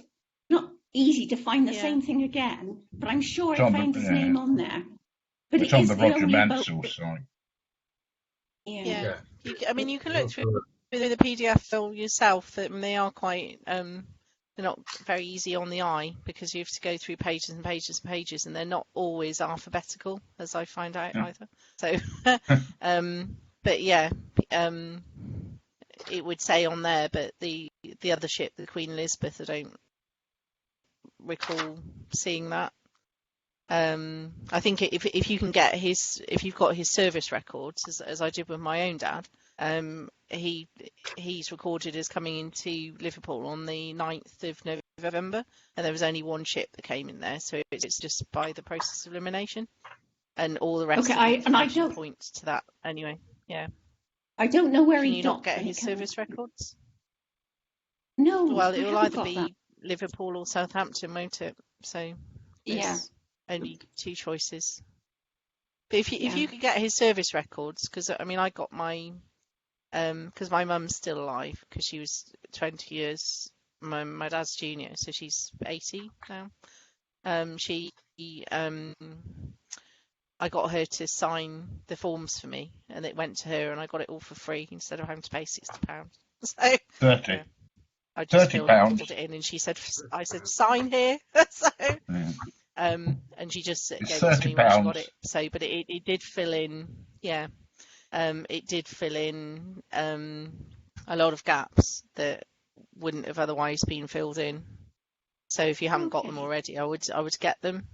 not easy to find the same thing again. But I'm sure I found his name on there. But it's on the Roger Mansell site. Yeah. You can look through the PDF file yourself. They are quite. They're not very easy on the eye because you have to go through pages and pages and pages, and they're not always alphabetical, as I find out either. So, but yeah, it would say on there, but the other ship, the Queen Elizabeth, I don't recall seeing that. I think if you can get if you've got his service records, as I did with my own dad, he's recorded as coming into Liverpool on the 9th of November, and there was only one ship that came in there, so it's just by the process of elimination, and all the rest of the information points to that anyway. Yeah. I don't know where he not get his service records. No. Well, it will either be Liverpool or Southampton, won't it? So there's only two choices. But if you could get his service records, because I got my because my mum's still alive, because she was 20 years my dad's junior, so she's 80 now. I got her to sign the forms for me, and it went to her, and I got it all for free instead of having to pay £60. So 30. Yeah, I just £30. filled it in, and I said sign here. So and she just gave it to me when she got it. So, but it did fill in. Yeah. It did fill in a lot of gaps that wouldn't have otherwise been filled in. So if you haven't got them already, I would get them,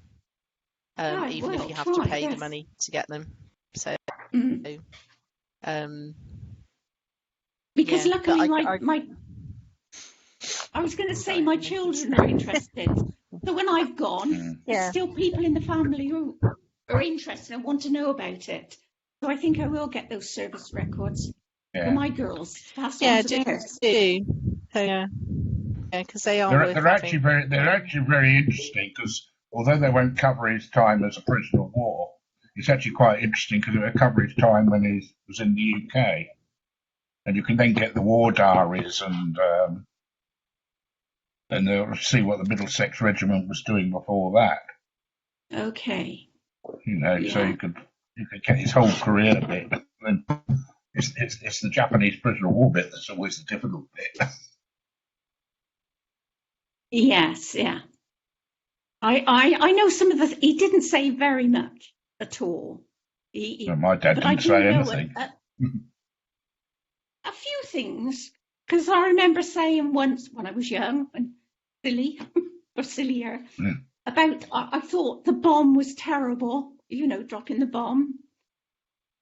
even if you have to pay the money to get them. So, because luckily I was going to say my children are interested. So when I've gone, there's still people in the family who are interested and want to know about it. So I think I will get those service records for my girls. Because they are. They're actually very interesting, because although they won't cover his time as a prisoner of war, it's actually quite interesting because it will cover his time when he was in the UK, and you can then get the war diaries and they'll see what the Middlesex Regiment was doing before that. Okay. So you could get his whole career bit. And it's the Japanese prisoner of war bit that's always the difficult bit. Yes, yeah. I know some of the. He didn't say very much at all. My dad didn't say anything. A few things, because I remember saying once when I was young and silly or sillier about. I thought the bomb was terrible. Dropping the bomb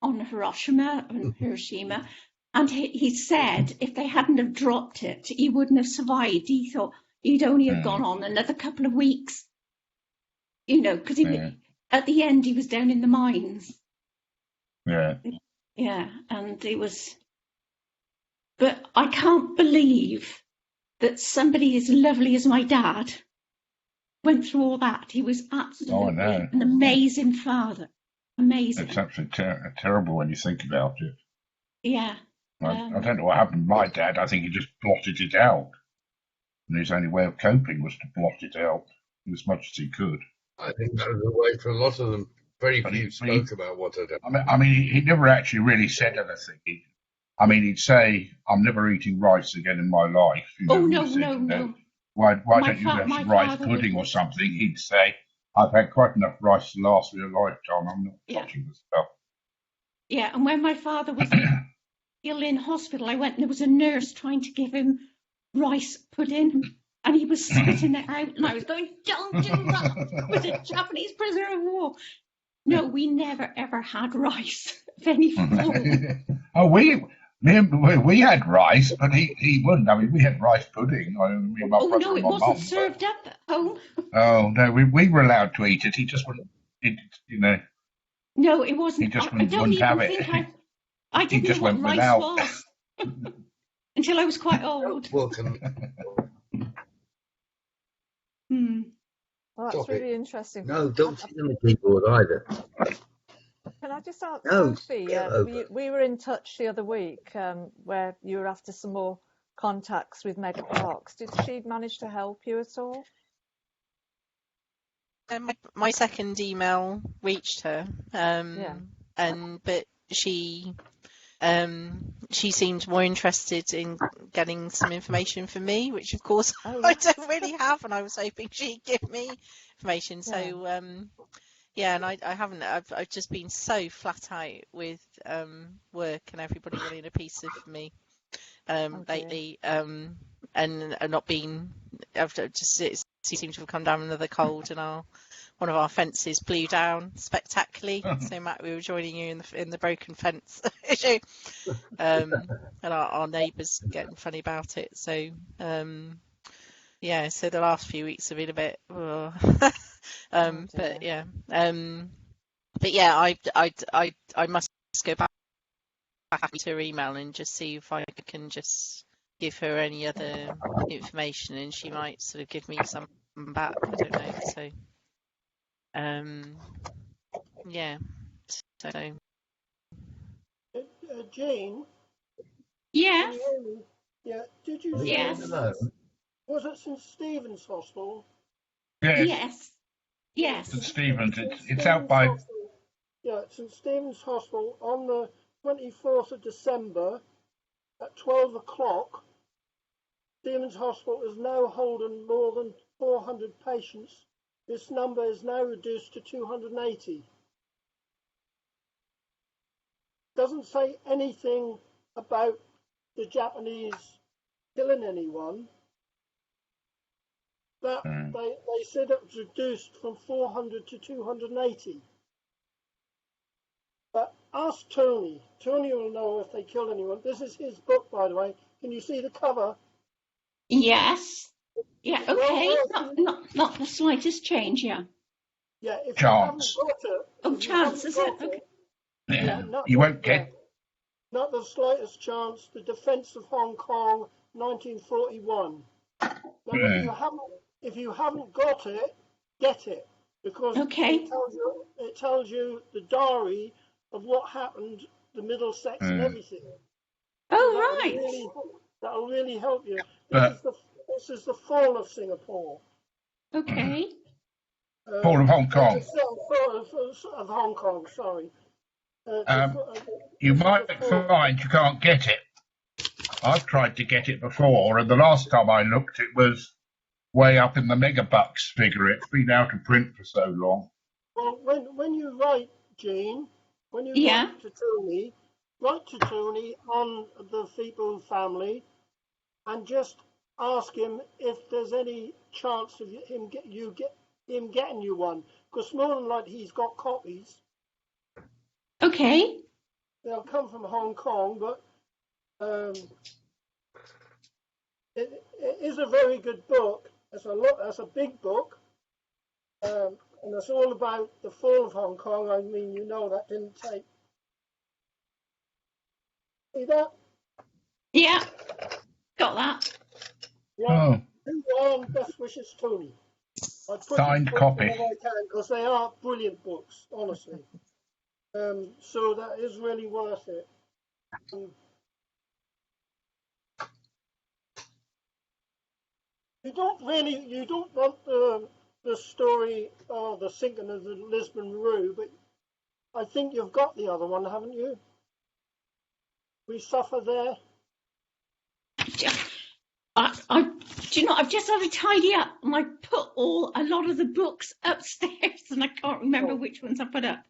on Hiroshima and Hiroshima. And he said if they hadn't have dropped it, he wouldn't have survived. He thought he'd only have gone on another couple of weeks, because at the end he was down in the mines. Yeah. Yeah, and it was... But I can't believe that somebody as lovely as my dad went through all that. He was absolutely an amazing father. Amazing. It's absolutely terrible when you think about it. Yeah. I don't know what happened to my dad. I think he just blotted it out. And his only way of coping was to blot it out as much as he could. I think that was the way for a lot of them. Very few spoke about what had happened. I mean, he never actually really said anything. He'd say, "I'm never eating rice again in my life." No. Why don't you have some rice pudding or something? He'd say, "I've had quite enough rice to last me a lifetime. I'm not touching this stuff." Yeah, and when my father was ill in hospital, I went and there was a nurse trying to give him rice pudding, and he was spitting it out, and I was going, "Don't do that with a Japanese prisoner of war." No, we never ever had rice of any form. We had rice, but he wouldn't. I mean, we had rice pudding. My brother no, it and my wasn't mum. served up at home. Oh no, we were allowed to eat it. He just wouldn't. No, it wasn't. He just I don't wouldn't even have think it. I didn't know what rice without. was until I was quite old. Well, that's really interesting. No, don't sit on the keyboard either. Can I just ask, Sophie, we were in touch the other week where you were after some more contacts with Mega Parks. Did she manage to help you at all? My second email reached her, but she seemed more interested in getting some information from me, which of course I don't really have, and I was hoping she'd give me information. So and I haven't. I've just been so flat out with work and everybody wanting a piece of me lately, and not been. It seemed to have come down another cold, and one of our fences blew down spectacularly. So Matt, we were joining you in the broken fence issue, and our neighbours getting funny about it. So so the last few weeks have been a bit, I must go back to her email and just see if I can just give her any other information, and she might sort of give me some back. I don't know. So. So. Jane? Yes. Can you hear me? Yeah. Did you say? Yes. Was it St Stephen's Hospital? Yes. St Stephen's. It's out by. Hospital. Yeah, St Stephen's Hospital on the 24th of December at 12 o'clock. Stephen's Hospital is now holding more than 400 patients. This number is now reduced to 280. Doesn't say anything about the Japanese killing anyone. But they said it was reduced from 400 to 280. But ask Tony. Tony will know if they killed anyone. This is his book, by the way. Can you see the cover? Yes. Yeah, okay. Not the slightest change, Yeah, if chance. You haven't got it. Oh, chance, is it? Okay. You won't get. Not the slightest chance. The Defence of Hong Kong, 1941. Now, if you haven't got it, get it. Because it tells you the diary of what happened, the Middlesex and everything. Oh, right. That'll really help you. This is the fall of Singapore. Okay. Fall of Hong Kong. Fall of Hong Kong, sorry. You might find you can't get it. I've tried to get it before, and the last time I looked, it was way up in the megabucks figure. It's been out of print for so long. Well, when you write, Jean, when you write to Tony on the Feeble family, and just ask him if there's any chance of him getting you one, because more than likely he's got copies. Okay. They'll come from Hong Kong, but it is a very good book. It's a big book, and it's all about the fall of Hong Kong. I mean, that didn't take. See that? Yeah, got that. Yeah. Best wishes, Tony. I put signed copy. Because they are brilliant books, honestly. So that is really worth it. You don't want the story of the sinking of the Lisbon Rue, but I think you've got the other one, haven't you? We Suffer There. I've just had to tidy up, and I put a lot of the books upstairs, and I can't remember which ones I put up.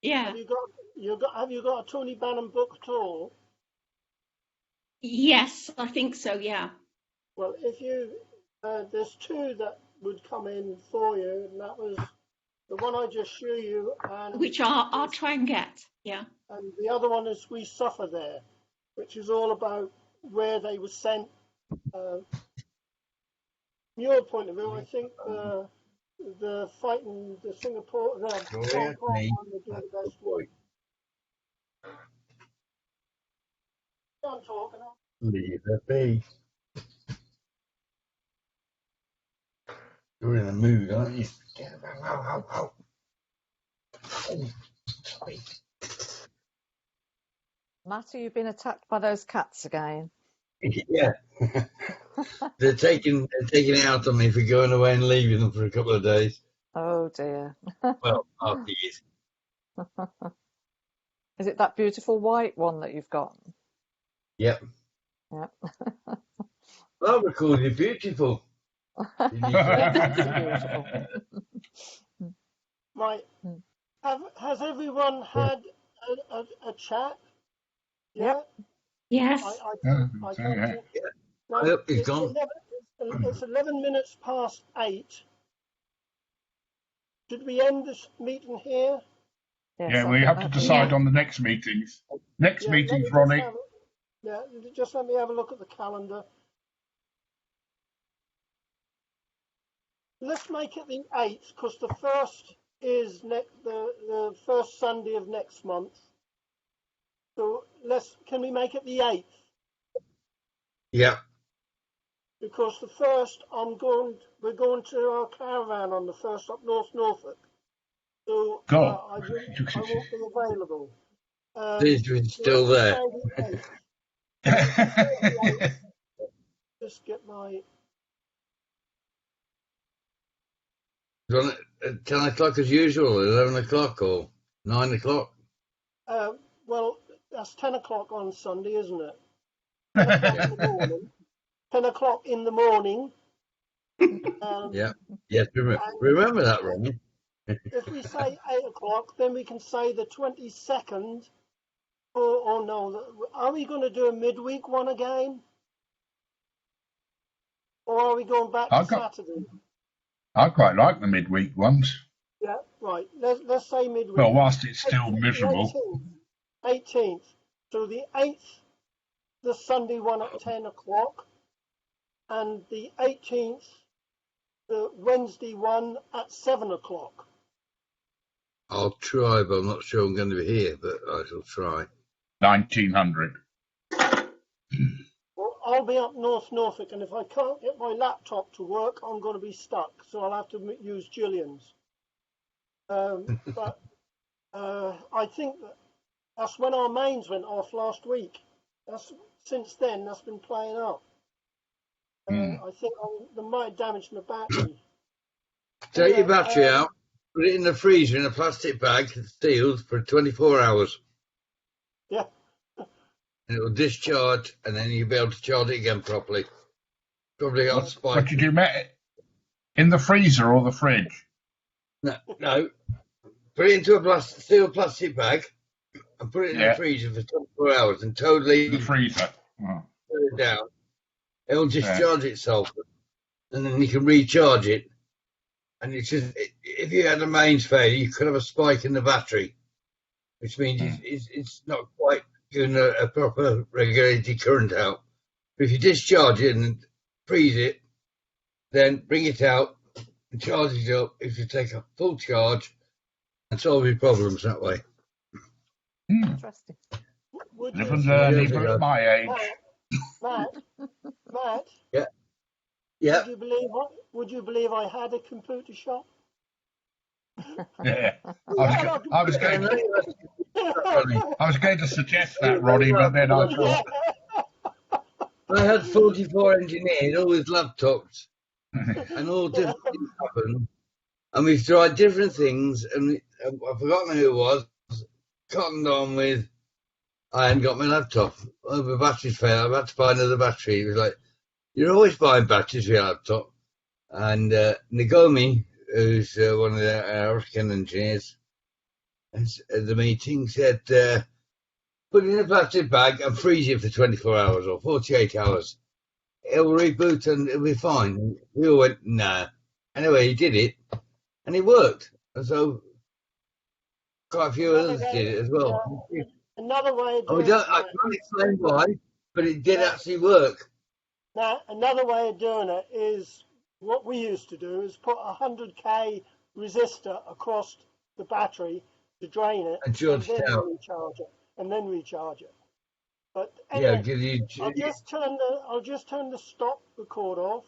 Yeah. Have you got a Tony Bannon book at all? Yes, I think so. Yeah. Well, if there's two that would come in for you, and that was the one I just showed you, and which I'll try and get. Yeah. And the other one is We Suffer There. which is all about where they were sent. From your point of view, I think the fighting the Singapore, the Hong Kong one, they're doing the best work. I'm talking. Leave it be. You're in a mood, aren't you? Matt, have you been attacked by those cats again? Yeah. they're taking it out on me for going away and leaving them for a couple of days. Oh dear. Well, half a year. Is it that beautiful white one that you've got? Yep. Yep. I'll record you beautiful. Beautiful. Right. Has everyone had a chat? Yeah. Yes. I hope he's gone. It's 11 minutes past 8. Should we end this meeting here? Yes, Yeah, we have to decide on the next meetings. Next meetings, Ronnie. Just let me have a look at the calendar. Let's make it the 8th, because the first is the first Sunday of next month. So can we make it the 8th? Yeah. Because the first we're going to our caravan on the first up North Norfolk. So I won't be available. It's still there. Just get my. 10 o'clock as usual, 11 o'clock or 9 o'clock? Well, that's 10 o'clock on Sunday, isn't it? 10 o'clock in the morning. 10 o'clock in the morning. Yeah. Yes, remember that, Ronnie. If we say 8 o'clock, then we can say the 22nd. Or no, are we going to do a midweek one again? Or are we going back to Saturday? I quite like the midweek ones. Yeah, right. Let's say midweek. Well, whilst it's still miserable. 18th. So the 8th, the Sunday one at 10 o'clock. And the 18th, the Wednesday one at 7 o'clock. I'll try, but I'm not sure I'm going to be here, but I shall try. 1900. Well, I'll be up North Norfolk, and if I can't get my laptop to work, I'm going to be stuck, so I'll have to use Gillian's. But I think that's when our mains went off last week. Since then, that's been playing up. I think they might have damaged my battery. Take your battery out, put it in the freezer in a plastic bag, sealed, for 24 hours. Yeah. And it will discharge, and then you'll be able to charge it again properly. Probably got a spike. What did you make? In the freezer or the fridge? No. Put it into a sealed plastic bag and put it in the freezer for 24 hours and totally the freezer. Put it down. It will discharge itself, and then you can recharge it. And it's just, if you had a mains failure, you could have a spike in the battery, which means it's not quite giving a proper regulated current out. But if you discharge it and freeze it, then bring it out and charge it up if you take a full charge and solve your problems that way. Interesting. Live and learn, even at my age. Matt. Yeah. Would you believe I had a computer shop? Yeah. I was going to suggest that, Ronnie, but then I thought. I had 44 engineers, all with laptops, and all different things happened. And we've tried different things, and I've forgotten who it was. Cottoned on with, I hadn't got my laptop. Oh, the batteries failed. I've had to buy another battery. He was like, you're always buying batteries for your laptop. And Nagomi, who's one of the African engineers at the meeting, said, put it in a plastic bag and freeze it for 24 hours or 48 hours. It'll reboot and it'll be fine. We all went, nah. Anyway, he did it, and it worked. And so quite a few others did it as well. Another way of doing I can't explain why, but it did actually work. Now, another way of doing it is what we used to do is put a 100k resistor across the battery to drain it, and then recharge it. But anyway, I'll just turn the stop record off.